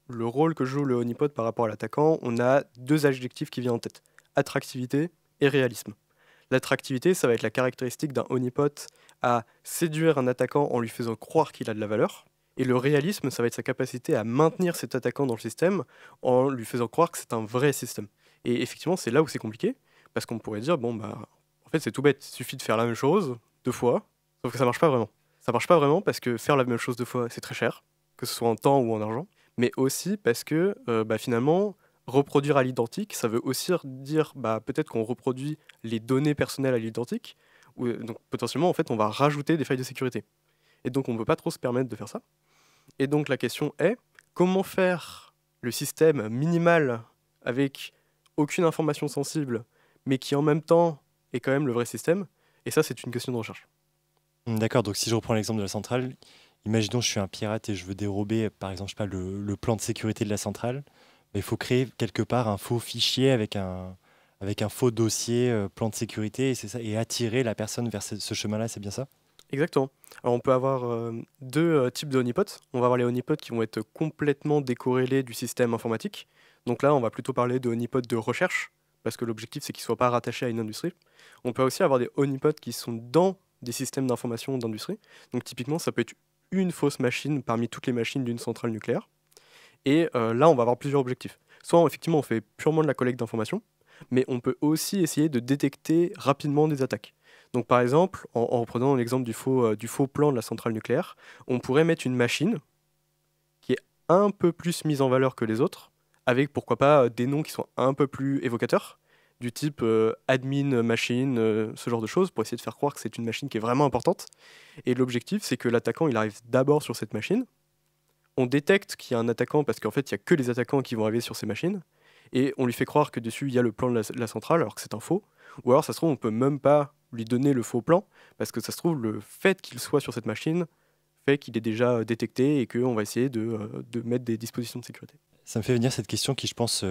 le rôle que joue le honeypot par rapport à l'attaquant, on a deux adjectifs qui viennent en tête, attractivité et réalisme. L'attractivité, ça va être la caractéristique d'un honeypot à séduire un attaquant en lui faisant croire qu'il a de la valeur. Et le réalisme, ça va être sa capacité à maintenir cet attaquant dans le système en lui faisant croire que c'est un vrai système. Et effectivement, c'est là où c'est compliqué, parce qu'on pourrait dire, en fait c'est tout bête, il suffit de faire la même chose 2 fois, sauf que ça marche pas vraiment. Ça marche pas vraiment parce que faire la même chose 2 fois, c'est très cher, que ce soit en temps ou en argent, mais aussi parce que finalement, reproduire à l'identique, ça veut aussi dire peut-être qu'on reproduit les données personnelles à l'identique, donc potentiellement en fait on va rajouter des failles de sécurité. Et donc on ne peut pas trop se permettre de faire ça. Et donc la question est, comment faire le système minimal avec aucune information sensible, mais qui en même temps est quand même le vrai système? Et ça, c'est une question de recherche. D'accord, donc si je reprends l'exemple de la centrale, imaginons que je suis un pirate et je veux dérober, par exemple, je sais pas, le plan de sécurité de la centrale. Il faut créer quelque part un faux fichier avec un faux dossier, plan de sécurité, et c'est ça, et attirer la personne vers ce chemin-là, c'est bien ça? Exactement. Alors on peut avoir deux types de honeypots. On va avoir les honeypots qui vont être complètement décorrélés du système informatique. Donc là, on va plutôt parler de honeypots de recherche, parce que l'objectif, c'est qu'ils ne soient pas rattachés à une industrie. On peut aussi avoir des honeypots qui sont dans des systèmes d'information d'industrie. Donc typiquement, ça peut être une fausse machine parmi toutes les machines d'une centrale nucléaire. Et là, on va avoir plusieurs objectifs. Soit, effectivement, on fait purement de la collecte d'informations, mais on peut aussi essayer de détecter rapidement des attaques. Donc par exemple, en reprenant l'exemple du faux plan de la centrale nucléaire, on pourrait mettre une machine qui est un peu plus mise en valeur que les autres, avec pourquoi pas des noms qui sont un peu plus évocateurs, du type admin machine, ce genre de choses, pour essayer de faire croire que c'est une machine qui est vraiment importante. Et l'objectif, c'est que l'attaquant, il arrive d'abord sur cette machine. On détecte qu'il y a un attaquant parce qu'en fait, il n'y a que les attaquants qui vont arriver sur ces machines. Et on lui fait croire que dessus, il y a le plan de la centrale, alors que c'est un faux. Ou alors, ça se trouve, on peut même pas lui donner le faux plan, parce que ça se trouve, le fait qu'il soit sur cette machine fait qu'il est déjà détecté et qu'on va essayer de mettre des dispositions de sécurité. Ça me fait venir cette question qui, je pense,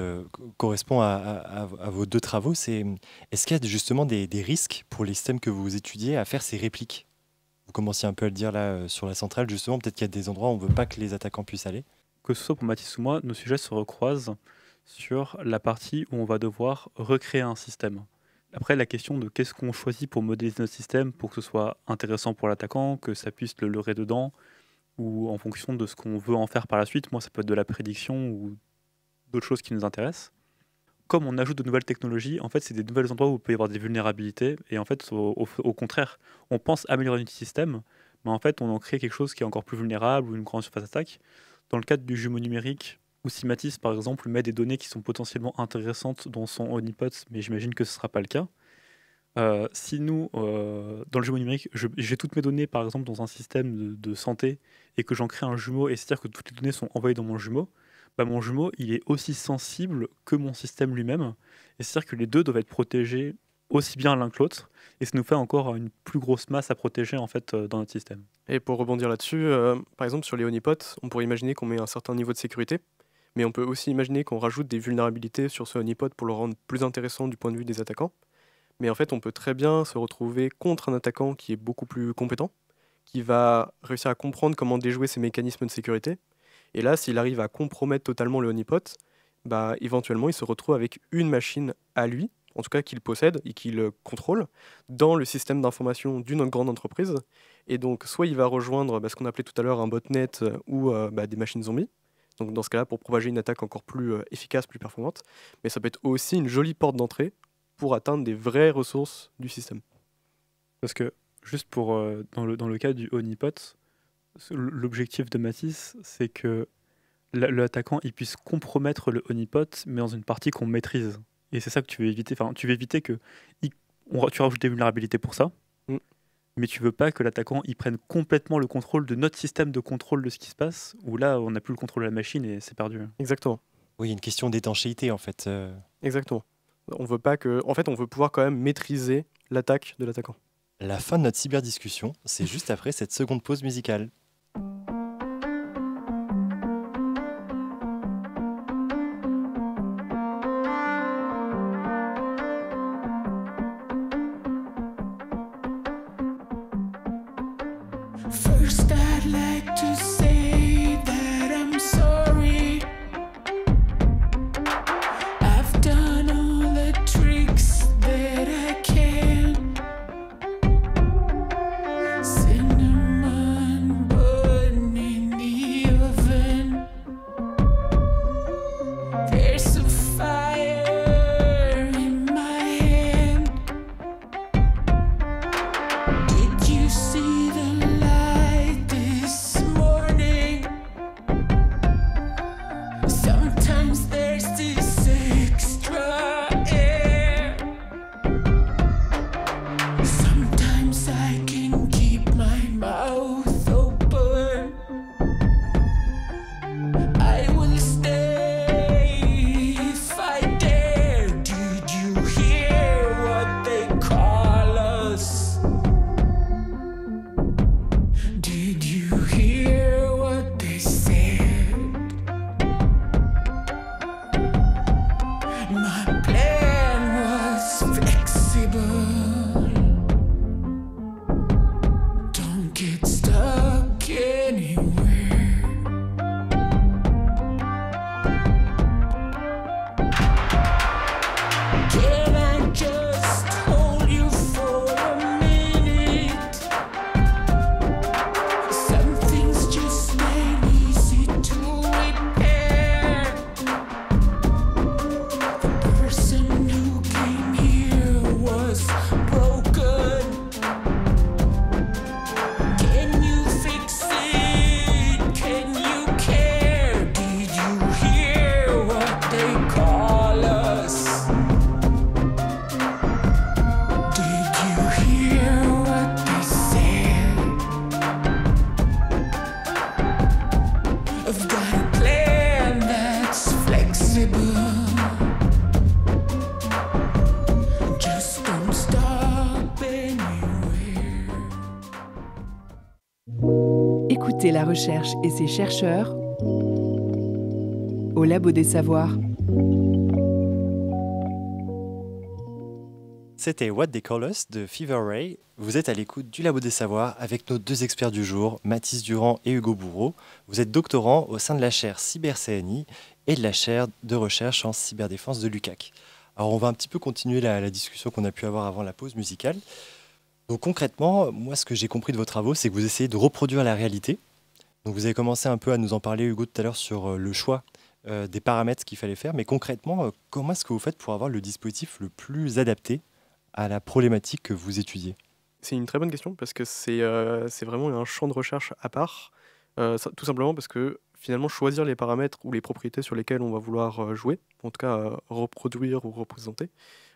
correspond à vos deux travaux. C'est est-ce qu'il y a justement des risques pour les systèmes que vous étudiez à faire ces répliques? Vous commenciez un peu à le dire là sur la centrale, justement. Peut-être qu'il y a des endroits où on ne veut pas que les attaquants puissent aller. Que ce soit pour Mathis ou moi, nos sujets se recroisent sur la partie où on va devoir recréer un système. Après, la question de qu'est-ce qu'on choisit pour modéliser notre système pour que ce soit intéressant pour l'attaquant, que ça puisse le leurrer dedans, ou en fonction de ce qu'on veut en faire par la suite. Moi, ça peut être de la prédiction ou d'autres choses qui nous intéressent. Comme on ajoute de nouvelles technologies, en fait, c'est des nouveaux endroits où il peut y avoir des vulnérabilités. Et en fait, au contraire, on pense améliorer notre système, mais en fait, on en crée quelque chose qui est encore plus vulnérable ou une grande surface d'attaque. Dans le cadre du jumeau numérique, ou si Mathis, par exemple, met des données qui sont potentiellement intéressantes dans son honeypot, mais j'imagine que ce ne sera pas le cas. Si nous, dans le jumeau numérique, j'ai toutes mes données, par exemple, dans un système de santé, et que j'en crée un jumeau, et c'est-à-dire que toutes les données sont envoyées dans mon jumeau, bah, mon jumeau, il est aussi sensible que mon système lui-même, et c'est-à-dire que les deux doivent être protégés aussi bien l'un que l'autre, et ça nous fait encore une plus grosse masse à protéger en fait dans notre système. Et pour rebondir là-dessus, par exemple sur les honeypots, on pourrait imaginer qu'on met un certain niveau de sécurité, mais on peut aussi imaginer qu'on rajoute des vulnérabilités sur ce honeypot pour le rendre plus intéressant du point de vue des attaquants. Mais en fait, on peut très bien se retrouver contre un attaquant qui est beaucoup plus compétent, qui va réussir à comprendre comment déjouer ces mécanismes de sécurité. Et là, s'il arrive à compromettre totalement le honeypot, bah, éventuellement, il se retrouve avec une machine à lui, en tout cas qu'il possède et qu'il contrôle, dans le système d'information d'une grande entreprise. Et donc, soit il va rejoindre ce qu'on appelait tout à l'heure un botnet ou des machines zombies. Donc, dans ce cas-là, pour propager une attaque encore plus efficace, plus performante. Mais ça peut être aussi une jolie porte d'entrée pour atteindre des vraies ressources du système. Parce que, juste pour dans le cas du honeypot, l'objectif de Mathis, c'est que l'attaquant il puisse compromettre le honeypot, mais dans une partie qu'on maîtrise. Et c'est ça que tu veux éviter. Enfin, tu veux éviter que tu rajoutes des vulnérabilités pour ça, mais tu veux pas que l'attaquant il prenne complètement le contrôle de notre système de contrôle de ce qui se passe, où là, on n'a plus le contrôle de la machine et c'est perdu. Exactement. Oui, il y a une question d'étanchéité en fait. Exactement. On veut pas que, en fait, on veut pouvoir quand même maîtriser l'attaque de l'attaquant. La fin de notre cyberdiscussion, c'est juste après cette seconde pause musicale. First, I'd like to say that I'm sorry. I've done all the tricks that I can. Cinnamon bun in the oven. There's a fire in my hand. Did you see the light this morning? Sometimes there's this extra air. Sometimes I can keep my mouth open. I will stay if I dare. Did you hear what they call us? Did you hear what they said? My plan was flexible. Don't get stuck anywhere. Can I just hold you for a minute? Some things just ain't easy to repair. The person who came here was Écoutez la recherche et ses chercheurs au Labo des Savoirs. C'était What They Call Us de Fever Ray. Vous êtes à l'écoute du Labo des Savoirs avec nos deux experts du jour, Mathis Durand et Hugo Bourreau. Vous êtes doctorants au sein de la chaire Cyber-CNI et de la chaire de recherche en cyberdéfense de l'UQAC. Alors on va un petit peu continuer la discussion qu'on a pu avoir avant la pause musicale. Donc concrètement, moi ce que j'ai compris de vos travaux, c'est que vous essayez de reproduire la réalité. Donc vous avez commencé un peu à nous en parler, Hugo, tout à l'heure sur le choix des paramètres qu'il fallait faire. Mais concrètement, comment est-ce que vous faites pour avoir le dispositif le plus adapté à la problématique que vous étudiez? C'est une très bonne question parce que c'est vraiment un champ de recherche à part. Tout simplement parce que finalement, choisir les paramètres ou les propriétés sur lesquelles on va vouloir jouer, en tout cas reproduire ou représenter,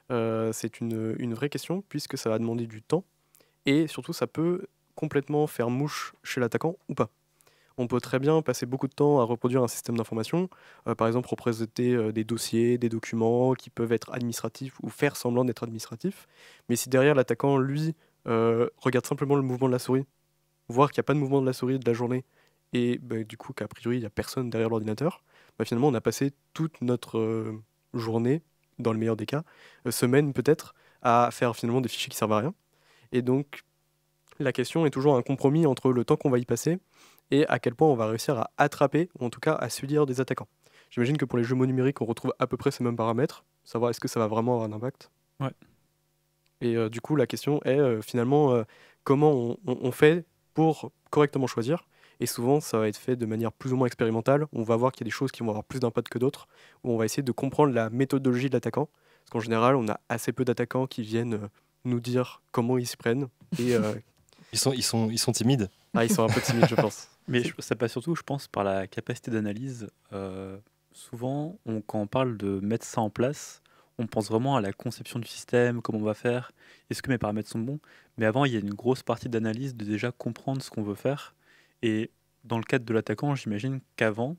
c'est une vraie question puisque ça va demander du temps et surtout ça peut complètement faire mouche chez l'attaquant ou pas. On peut très bien passer beaucoup de temps à reproduire un système d'information, par exemple représenter des dossiers, des documents qui peuvent être administratifs ou faire semblant d'être administratifs. Mais si derrière l'attaquant, lui, regarde simplement le mouvement de la souris, voir qu'il n'y a pas de mouvement de la souris de la journée, et du coup qu'a priori il n'y a personne derrière l'ordinateur, finalement on a passé toute notre journée, dans le meilleur des cas, semaine peut-être, à faire finalement des fichiers qui servent à rien. Et donc la question est toujours un compromis entre le temps qu'on va y passer et à quel point on va réussir à attraper, ou en tout cas à subir des attaquants. J'imagine que pour les jeux mots numériques, on retrouve à peu près ces mêmes paramètres, savoir est-ce que ça va vraiment avoir un impact. Ouais. Et du coup, la question est finalement comment on fait pour correctement choisir. Et souvent, ça va être fait de manière plus ou moins expérimentale. On va voir qu'il y a des choses qui vont avoir plus d'impact que d'autres, où on va essayer de comprendre la méthodologie de l'attaquant. Parce qu'en général, on a assez peu d'attaquants qui viennent nous dire comment ils s'y prennent. Et Ils sont timides. ils sont un peu timides, je pense. Mais ça passe surtout, je pense, par la capacité d'analyse. Souvent, quand on parle de mettre ça en place, on pense vraiment à la conception du système, comment on va faire, est-ce que mes paramètres sont bons. Mais avant, il y a une grosse partie d'analyse de déjà comprendre ce qu'on veut faire. Et dans le cadre de l'attaquant, j'imagine qu'avant,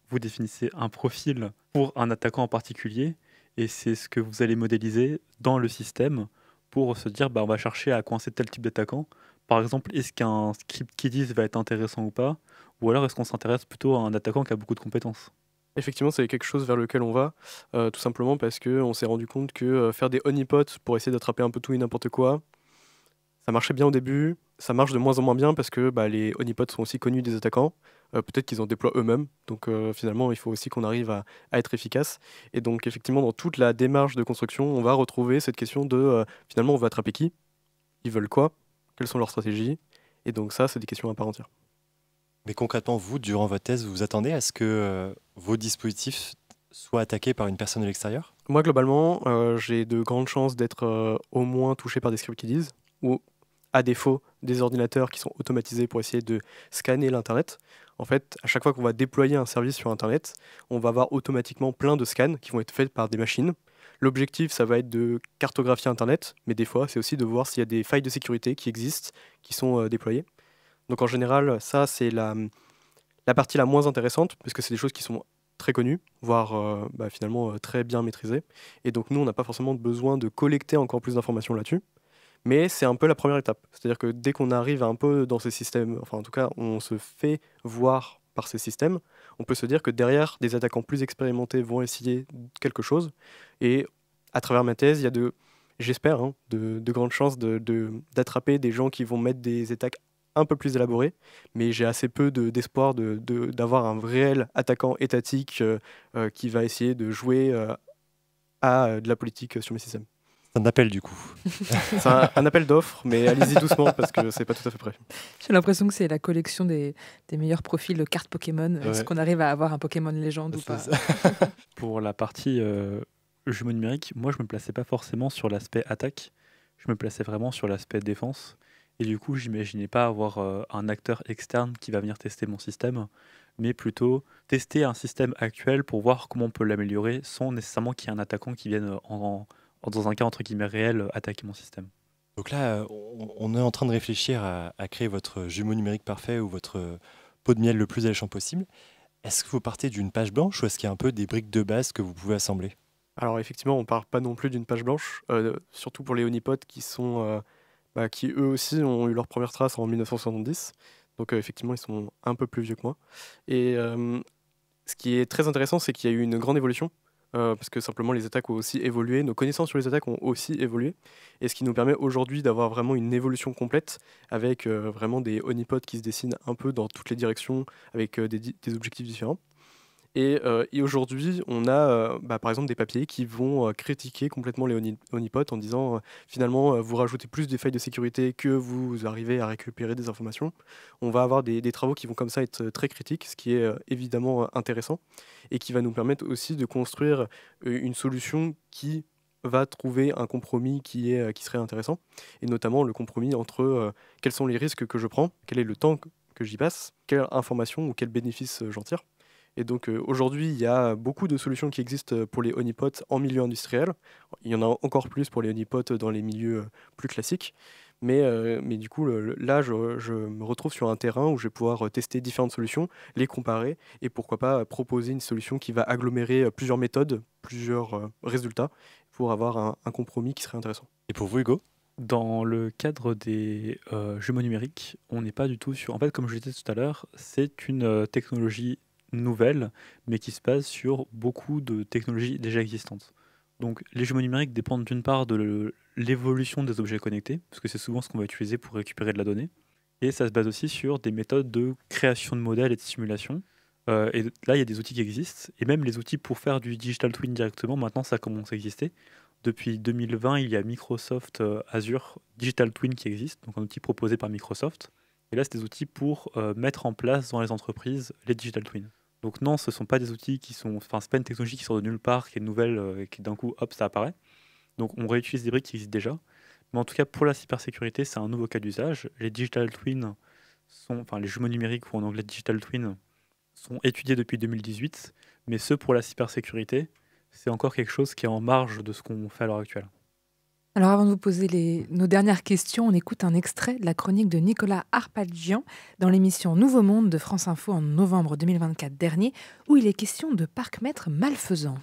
vous définissez un profil pour un attaquant en particulier, et c'est ce que vous allez modéliser dans le système pour se dire, on va chercher à coincer tel type d'attaquant. Par exemple, est-ce qu'un script Kiddies va être intéressant ou pas? Ou alors est-ce qu'on s'intéresse plutôt à un attaquant qui a beaucoup de compétences? Effectivement, c'est quelque chose vers lequel on va, tout simplement parce qu'on s'est rendu compte que faire des honeypots pour essayer d'attraper un peu tout et n'importe quoi, ça marchait bien au début, ça marche de moins en moins bien parce que les honeypots sont aussi connus des attaquants, peut-être qu'ils en déploient eux-mêmes, donc finalement il faut aussi qu'on arrive à être efficace. Et donc effectivement, dans toute la démarche de construction, on va retrouver cette question de finalement on veut attraper qui? Ils veulent quoi? Quelles sont leurs stratégies? Et donc ça, c'est des questions à part entière. Mais concrètement, vous, durant votre thèse, vous vous attendez à ce que vos dispositifs soient attaqués par une personne de l'extérieur? Moi, globalement, j'ai de grandes chances d'être au moins touché par des scripts qui disent, ou à défaut, des ordinateurs qui sont automatisés pour essayer de scanner l'Internet. En fait, à chaque fois qu'on va déployer un service sur Internet, on va avoir automatiquement plein de scans qui vont être faits par des machines. L'objectif, ça va être de cartographier Internet, mais des fois, c'est aussi de voir s'il y a des failles de sécurité qui existent, qui sont déployées. Donc en général, ça, c'est la partie la moins intéressante, parce que c'est des choses qui sont très connues, voire finalement très bien maîtrisées. Et donc nous, on n'a pas forcément besoin de collecter encore plus d'informations là-dessus. Mais c'est un peu la première étape. C'est-à-dire que dès qu'on arrive un peu dans ces systèmes, enfin en tout cas, on se fait voir par ces systèmes, on peut se dire que derrière, des attaquants plus expérimentés vont essayer quelque chose. Et à travers ma thèse, il y a j'espère, de grandes chances d'attraper des gens qui vont mettre des attaques un peu plus élaborées. Mais j'ai assez peu d'espoir d'avoir un réel attaquant étatique qui va essayer de jouer à de la politique sur mes systèmes. C'est un appel du coup. C'est un appel d'offres, mais allez-y doucement parce que c'est pas tout à fait prêt. J'ai l'impression que c'est la collection des meilleurs profils de cartes Pokémon. Ouais. Est-ce qu'on arrive à avoir un Pokémon légende ou C'est pas? ça. Pour la partie jumeaux numériques, moi je me plaçais pas forcément sur l'aspect attaque, je me plaçais vraiment sur l'aspect défense. Et du coup, j'imaginais pas avoir un acteur externe qui va venir tester mon système, mais plutôt tester un système actuel pour voir comment on peut l'améliorer sans nécessairement qu'il y ait un attaquant qui vienne dans un cas entre guillemets réel attaquer mon système. Donc là, on est en train de réfléchir à créer votre jumeau numérique parfait ou votre pot de miel le plus alléchant possible. Est-ce que vous partez d'une page blanche ou est-ce qu'il y a un peu des briques de base que vous pouvez assembler? Alors effectivement, on part pas non plus d'une page blanche, surtout pour les honeypots qui eux aussi ont eu leur première trace en 1970. Donc effectivement, ils sont un peu plus vieux que moi. Et ce qui est très intéressant, c'est qu'il y a eu une grande évolution. Parce que simplement les attaques ont aussi évolué, nos connaissances sur les attaques ont aussi évolué, et ce qui nous permet aujourd'hui d'avoir vraiment une évolution complète avec vraiment des honeypots qui se dessinent un peu dans toutes les directions avec des objectifs différents. Et aujourd'hui, on a par exemple des papiers qui vont critiquer complètement les honeypots en disant finalement vous rajoutez plus des failles de sécurité que vous arrivez à récupérer des informations. On va avoir des travaux qui vont comme ça être très critiques, ce qui est évidemment intéressant et qui va nous permettre aussi de construire une solution qui va trouver un compromis qui serait intéressant, et notamment le compromis entre quels sont les risques que je prends, quel est le temps que j'y passe, quelle information ou quel bénéfice j'en tire. Et donc aujourd'hui, il y a beaucoup de solutions qui existent pour les honeypots en milieu industriel. Il y en a encore plus pour les honeypots dans les milieux plus classiques. Mais du coup, là, je me retrouve sur un terrain où je vais pouvoir tester différentes solutions, les comparer et pourquoi pas proposer une solution qui va agglomérer plusieurs méthodes, plusieurs résultats pour avoir un compromis qui serait intéressant. Et pour vous, Hugo? Dans le cadre des jumeaux numériques, on n'est pas du tout sur... En fait, comme je le disais tout à l'heure, c'est une technologie nouvelle, mais qui se base sur beaucoup de technologies déjà existantes. Donc les jumeaux numériques dépendent d'une part de l'évolution des objets connectés, parce que c'est souvent ce qu'on va utiliser pour récupérer de la donnée, et ça se base aussi sur des méthodes de création de modèles et de simulation. Et là, il y a des outils qui existent, et même les outils pour faire du digital twin directement, maintenant ça commence à exister. Depuis 2020, il y a Microsoft Azure Digital Twin qui existe, donc un outil proposé par Microsoft. Et là, c'est des outils pour mettre en place dans les entreprises les digital twins. Donc non, ce ne sont pas des outils qui sont... Enfin, c'est pas une technologie qui sort de nulle part, qui est nouvelle, et qui d'un coup, hop, ça apparaît. Donc on réutilise des briques qui existent déjà. Mais en tout cas, pour la cybersécurité, c'est un nouveau cas d'usage. Les digital twins sont... Enfin, les jumeaux numériques, ou en anglais digital twins, sont étudiés depuis 2018. Mais ceux pour la cybersécurité, c'est encore quelque chose qui est en marge de ce qu'on fait à l'heure actuelle. Alors avant de vous poser nos dernières questions, on écoute un extrait de la chronique de Nicolas Arpadjian dans l'émission Nouveau Monde de France Info en novembre 2024 dernier, où il est question de parcs-mètres malfaisants.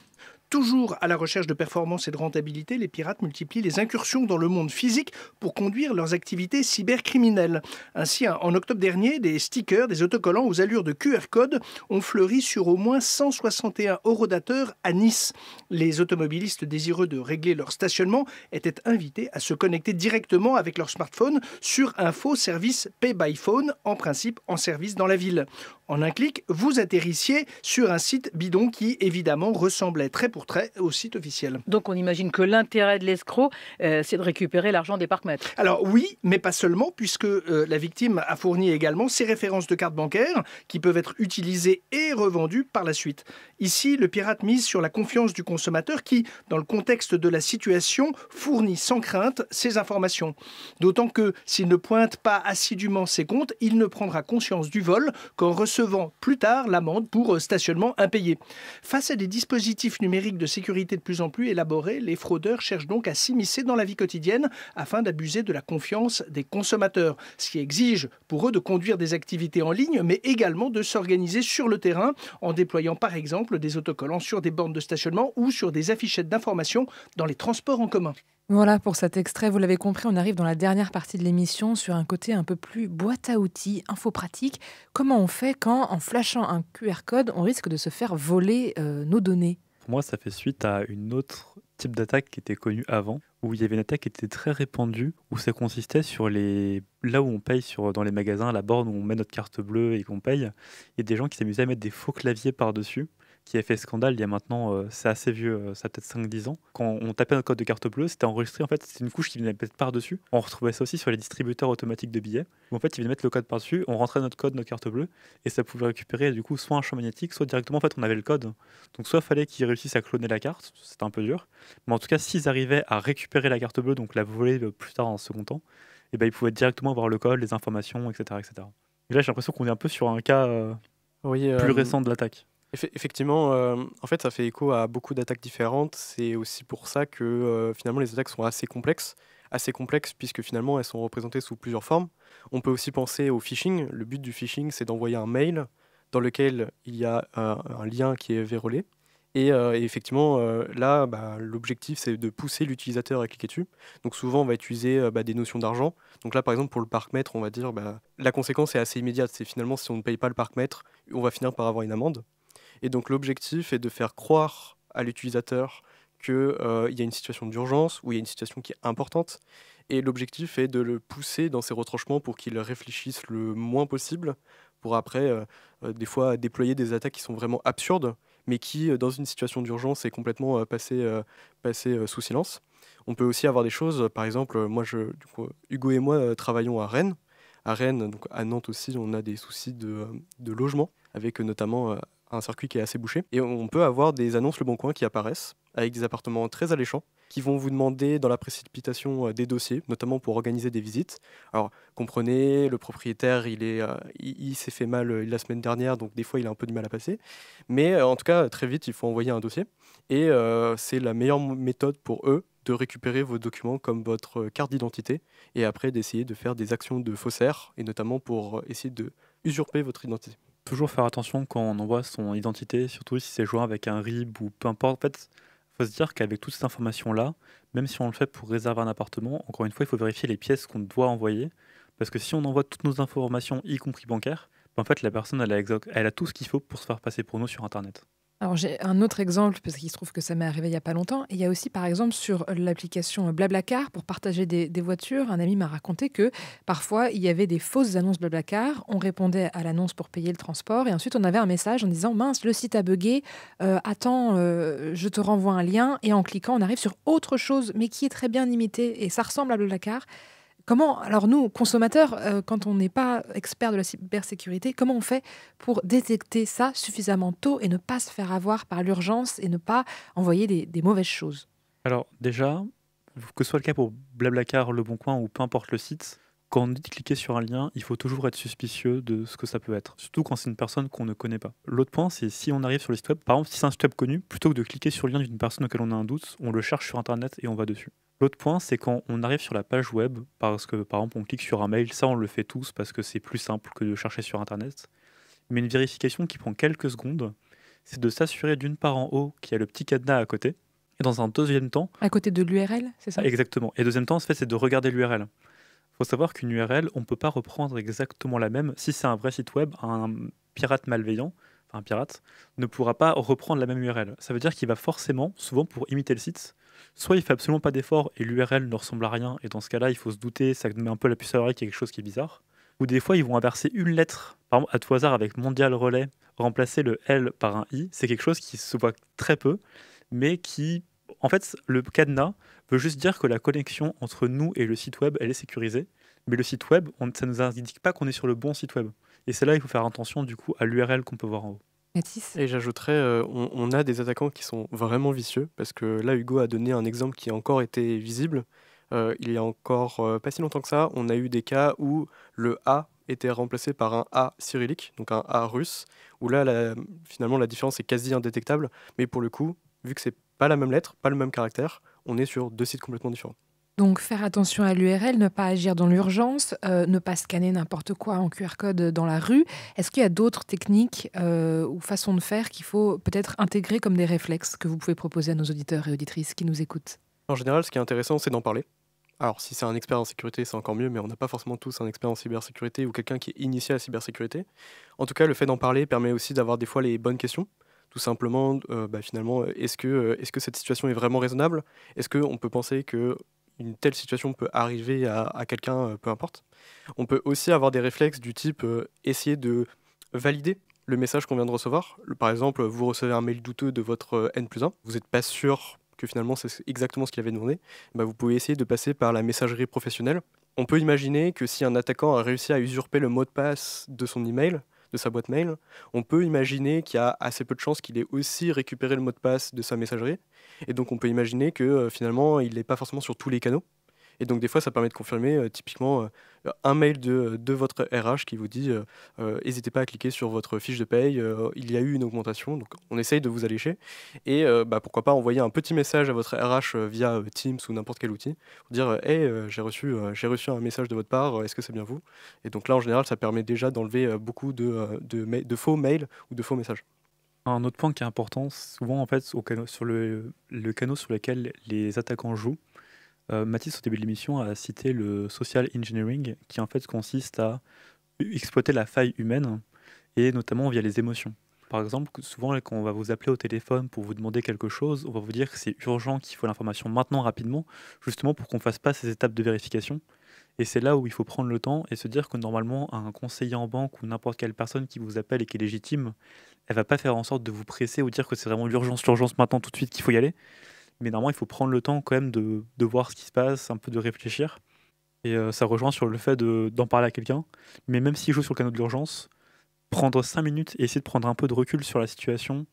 Toujours à la recherche de performance et de rentabilité, les pirates multiplient les incursions dans le monde physique pour conduire leurs activités cybercriminelles. Ainsi, en octobre dernier, des stickers, des autocollants aux allures de QR code ont fleuri sur au moins 161 horodateurs à Nice. Les automobilistes désireux de régler leur stationnement étaient invités à se connecter directement avec leur smartphone sur un faux service Pay by Phone, en principe en service dans la ville. En un clic, vous atterrissiez sur un site bidon qui, évidemment, ressemblait trait pour trait au site officiel. Donc on imagine que l'intérêt de l'escroc, c'est de récupérer l'argent des parcs-mètres. Alors oui, mais pas seulement, puisque la victime a fourni également ses références de carte bancaire qui peuvent être utilisées et revendues par la suite. Ici, le pirate mise sur la confiance du consommateur qui, dans le contexte de la situation, fournit sans crainte ses informations. D'autant que s'il ne pointe pas assidûment ses comptes, il ne prendra conscience du vol qu'en recevant plus tard l'amende pour stationnement impayé. Face à des dispositifs numériques de sécurité de plus en plus élaborés, les fraudeurs cherchent donc à s'immiscer dans la vie quotidienne afin d'abuser de la confiance des consommateurs, ce qui exige pour eux de conduire des activités en ligne, mais également de s'organiser sur le terrain en déployant par exemple des autocollants sur des bornes de stationnement ou sur des affichettes d'information dans les transports en commun. Voilà pour cet extrait, vous l'avez compris, on arrive dans la dernière partie de l'émission sur un côté un peu plus boîte à outils, info pratique. Comment on fait quand, en flashant un QR code, on risque de se faire voler nos données ? Pour moi, ça fait suite à une autre type d'attaque qui était connue avant, où il y avait une attaque qui était très répandue, où ça consistait sur là où on paye dans les magasins, la borne où on met notre carte bleue et qu'on paye, il y a des gens qui s'amusaient à mettre des faux claviers par-dessus, qui a fait scandale il y a maintenant, c'est assez vieux, ça a peut-être 5-10 ans. Quand on tapait notre code de carte bleue, c'était enregistré, en fait, c'était une couche qui venait peut-être par-dessus. On retrouvait ça aussi sur les distributeurs automatiques de billets, où en fait, ils venaient mettre le code par-dessus, on rentrait notre code, notre carte bleue, et ça pouvait récupérer du coup soit un champ magnétique, soit directement, en fait, on avait le code. Donc soit il fallait qu'ils réussissent à cloner la carte, c'était un peu dur, mais en tout cas, s'ils arrivaient à récupérer la carte bleue, donc la voler plus tard en second temps, et ben, ils pouvaient directement avoir le code, les informations, etc. etc. Et là, j'ai l'impression qu'on est un peu sur un cas plus récent de l'attaque. Effectivement, en fait, ça fait écho à beaucoup d'attaques différentes. C'est aussi pour ça que finalement les attaques sont assez complexes puisque finalement elles sont représentées sous plusieurs formes. On peut aussi penser au phishing. Le but du phishing, c'est d'envoyer un mail dans lequel il y a un lien qui est vérolé Et effectivement, là, l'objectif, c'est de pousser l'utilisateur à cliquer dessus. Donc souvent, on va utiliser des notions d'argent. Donc là, par exemple, pour le parc-mètre, on va dire, la conséquence est assez immédiate. C'est finalement, si on ne paye pas le parc-mètre, on va finir par avoir une amende. Et donc l'objectif est de faire croire à l'utilisateur qu'il y a une situation d'urgence ou il y a une situation qui est importante. Et l'objectif est de le pousser dans ses retranchements pour qu'il réfléchisse le moins possible, pour après, des fois, déployer des attaques qui sont vraiment absurdes, mais qui, dans une situation d'urgence, est complètement passé sous silence. On peut aussi avoir des choses, par exemple, Hugo et moi travaillons à Rennes. À Rennes, donc à Nantes aussi, on a des soucis de logement, avec notamment un circuit qui est assez bouché. Et on peut avoir des annonces Le Bon Coin qui apparaissent, avec des appartements très alléchants, qui vont vous demander dans la précipitation des dossiers, notamment pour organiser des visites. Alors, comprenez, le propriétaire, il s'est fait mal la semaine dernière, donc des fois, il a un peu du mal à passer. Mais en tout cas, très vite, il faut envoyer un dossier. Et c'est la meilleure méthode pour eux de récupérer vos documents comme votre carte d'identité et après d'essayer de faire des actions de faussaires, et notamment pour essayer de usurper votre identité. Toujours faire attention quand on envoie son identité, surtout si c'est joint avec un RIB ou peu importe. En fait, il faut se dire qu'avec toutes ces informations-là, même si on le fait pour réserver un appartement, encore une fois, il faut vérifier les pièces qu'on doit envoyer. Parce que si on envoie toutes nos informations, y compris bancaires, en fait, la personne, elle a tout ce qu'il faut pour se faire passer pour nous sur Internet. Alors j'ai un autre exemple, parce qu'il se trouve que ça m'est arrivé il n'y a pas longtemps. Il y a aussi par exemple sur l'application Blablacar pour partager des voitures, un ami m'a raconté que parfois il y avait des fausses annonces Blablacar, on répondait à l'annonce pour payer le transport et ensuite on avait un message en disant mince, le site a bugué, attends, je te renvoie un lien, et en cliquant on arrive sur autre chose mais qui est très bien imité et ça ressemble à Blablacar. Comment, alors nous, consommateurs, quand on n'est pas expert de la cybersécurité, comment on fait pour détecter ça suffisamment tôt et ne pas se faire avoir par l'urgence et ne pas envoyer des mauvaises choses? Alors déjà, que ce soit le cas pour Blablacar, Le Bon Coin ou peu importe le site, quand on dit de cliquer sur un lien, il faut toujours être suspicieux de ce que ça peut être, surtout quand c'est une personne qu'on ne connaît pas. L'autre point, c'est si on arrive sur le site web, par exemple si c'est un site web connu, plutôt que de cliquer sur le lien d'une personne auquel on a un doute, on le cherche sur Internet et on va dessus. L'autre point, c'est quand on arrive sur la page web, parce que par exemple on clique sur un mail, ça on le fait tous parce que c'est plus simple que de chercher sur Internet. Mais une vérification qui prend quelques secondes, c'est de s'assurer d'une part en haut qu'il y a le petit cadenas à côté, et dans un deuxième temps... À côté de l'URL, c'est ça? Exactement. Et deuxième temps, en fait, c'est de regarder l'URL. Il faut savoir qu'une URL, on ne peut pas reprendre exactement la même. Si c'est un vrai site web, un pirate malveillant, enfin un pirate, ne pourra pas reprendre la même URL. Ça veut dire qu'il va forcément, souvent pour imiter le site, soit il fait absolument pas d'effort et l'URL ne ressemble à rien, et dans ce cas-là, il faut se douter, ça met un peu la puce à l'oreille qu'il y a quelque chose qui est bizarre. Ou des fois, ils vont inverser une lettre, par exemple, à tout hasard avec Mondial Relais, remplacer le L par un I. C'est quelque chose qui se voit très peu, mais qui... En fait, le cadenas veut juste dire que la connexion entre nous et le site web, elle est sécurisée. Mais le site web, ça ne nous indique pas qu'on est sur le bon site web. Et c'est là il faut faire attention du coup à l'URL qu'on peut voir en haut. Mathis? Et j'ajouterais, on a des attaquants qui sont vraiment vicieux, parce que là, Hugo a donné un exemple qui a encore été visible. Il y a encore pas si longtemps que ça, on a eu des cas où le A était remplacé par un A cyrillique, donc un A russe, où là, finalement, la différence est quasi indétectable. Mais pour le coup, vu que c'est pas la même lettre, pas le même caractère, on est sur deux sites complètement différents. Donc faire attention à l'URL, ne pas agir dans l'urgence, ne pas scanner n'importe quoi en QR code dans la rue. Est-ce qu'il y a d'autres techniques ou façons de faire qu'il faut peut-être intégrer comme des réflexes que vous pouvez proposer à nos auditeurs et auditrices qui nous écoutent? En général, ce qui est intéressant, c'est d'en parler. Alors, si c'est un expert en sécurité, c'est encore mieux, mais on n'a pas forcément tous un expert en cybersécurité ou quelqu'un qui est initié à la cybersécurité. En tout cas, le fait d'en parler permet aussi d'avoir des fois les bonnes questions. Tout simplement, finalement, est-ce que cette situation est vraiment raisonnable? Est-ce qu'on peut penser que une telle situation peut arriver à quelqu'un, peu importe. On peut aussi avoir des réflexes du type essayer de valider le message qu'on vient de recevoir. Par exemple, vous recevez un mail douteux de votre N+1, vous n'êtes pas sûr que finalement c'est exactement ce qu'il avait demandé, vous pouvez essayer de passer par la messagerie professionnelle. On peut imaginer que si un attaquant a réussi à usurper le mot de passe de son email, de sa boîte mail, on peut imaginer qu'il y a assez peu de chances qu'il ait aussi récupéré le mot de passe de sa messagerie. Et donc on peut imaginer que finalement il n'est pas forcément sur tous les canaux. Et donc des fois ça permet de confirmer typiquement un mail de votre RH qui vous dit n'hésitez pas à cliquer sur votre fiche de paye, il y a eu une augmentation, donc on essaye de vous allécher. Et pourquoi pas envoyer un petit message à votre RH via Teams ou n'importe quel outil pour dire hey, j'ai reçu un message de votre part, est-ce que c'est bien vous? Et donc là en général ça permet déjà d'enlever beaucoup de faux mails ou de faux messages. Un autre point qui est important, souvent en fait, sur le canot sur lequel les attaquants jouent, Mathis, au début de l'émission, a cité le social engineering, qui en fait consiste à exploiter la faille humaine, et notamment via les émotions. Par exemple, souvent quand on va vous appeler au téléphone pour vous demander quelque chose, on va vous dire que c'est urgent, qu'il faut l'information maintenant, rapidement, justement pour qu'on ne fasse pas ces étapes de vérification. Et c'est là où il faut prendre le temps et se dire que normalement, un conseiller en banque ou n'importe quelle personne qui vous appelle et qui est légitime, elle va pas faire en sorte de vous presser ou dire que c'est vraiment l'urgence maintenant, tout de suite, qu'il faut y aller. Mais normalement, il faut prendre le temps quand même de voir ce qui se passe, un peu de réfléchir. Et ça rejoint sur le fait d'en parler à quelqu'un. Mais même s'il joue sur le canal de l'urgence, prendre 5 minutes et essayer de prendre un peu de recul sur la situation,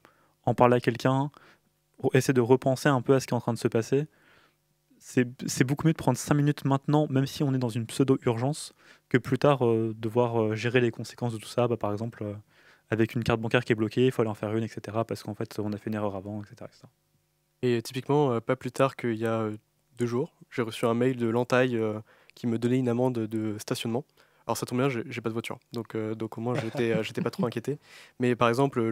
en parler à quelqu'un, essayer de repenser un peu à ce qui est en train de se passer. C'est beaucoup mieux de prendre 5 minutes maintenant, même si on est dans une pseudo-urgence, que plus tard devoir gérer les conséquences de tout ça. Bah, par exemple, avec une carte bancaire qui est bloquée, il faut aller en faire une, etc. Parce qu'en fait, on a fait une erreur avant, etc. etc. Et typiquement, pas plus tard qu'il y a 2 jours, j'ai reçu un mail de l'entaille qui me donnait une amende de stationnement. Alors ça tombe bien, j'ai pas de voiture, donc au moins j'étais pas trop inquiété. Mais par exemple,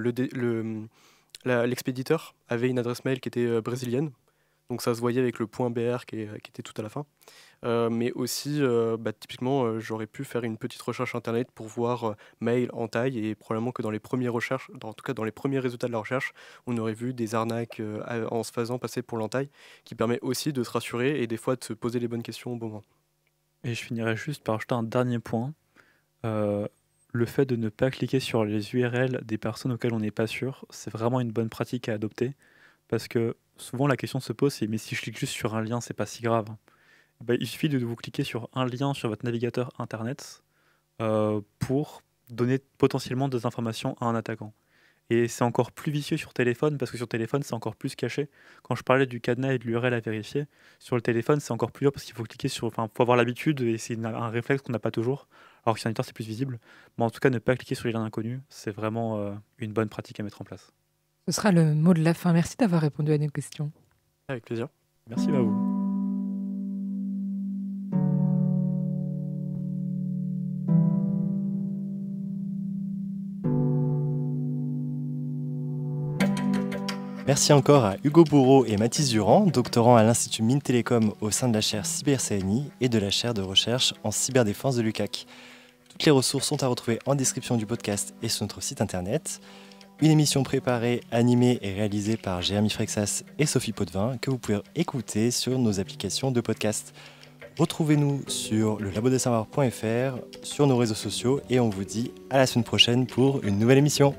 l'expéditeur avait une adresse mail qui était brésilienne, donc ça se voyait avec le point .br qui était tout à la fin. Mais aussi, typiquement, j'aurais pu faire une petite recherche internet pour voir mail en taille, et probablement que dans les premières recherches, en tout cas dans les premiers résultats de la recherche, on aurait vu des arnaques en se faisant passer pour l'entaille, qui permet aussi de se rassurer et des fois de se poser les bonnes questions au bon moment. Et je finirai juste par ajouter un dernier point. Le fait de ne pas cliquer sur les URL des personnes auxquelles on n'est pas sûr, c'est vraiment une bonne pratique à adopter. Parce que souvent la question se pose, c'est mais si je clique juste sur un lien, c'est pas si grave. Bah, il suffit de vous cliquer sur un lien sur votre navigateur internet pour donner potentiellement des informations à un attaquant. Et c'est encore plus vicieux sur téléphone, parce que sur téléphone, c'est encore plus caché. Quand je parlais du cadenas et de l'URL à vérifier, sur le téléphone, c'est encore plus dur parce qu'il faut cliquer sur. Enfin, faut avoir l'habitude et c'est un réflexe qu'on n'a pas toujours. Alors que sur un éditeur, c'est plus visible. Mais en tout cas, ne pas cliquer sur les liens inconnus, c'est vraiment une bonne pratique à mettre en place. Ce sera le mot de la fin. Merci d'avoir répondu à nos questions. Avec plaisir. Merci à vous. Merci encore à Hugo Bourreau et Mathis Durand, doctorants à l'Institut Mines Télécom au sein de la chaire Cyber-CNI et de la chaire de recherche en cyberdéfense de l'UCAC. Toutes les ressources sont à retrouver en description du podcast et sur notre site internet. Une émission préparée, animée et réalisée par Jérémy Frexas et Sophie Potvin que vous pouvez écouter sur nos applications de podcast. Retrouvez-nous sur le labodessavoir.fr, sur nos réseaux sociaux et on vous dit à la semaine prochaine pour une nouvelle émission.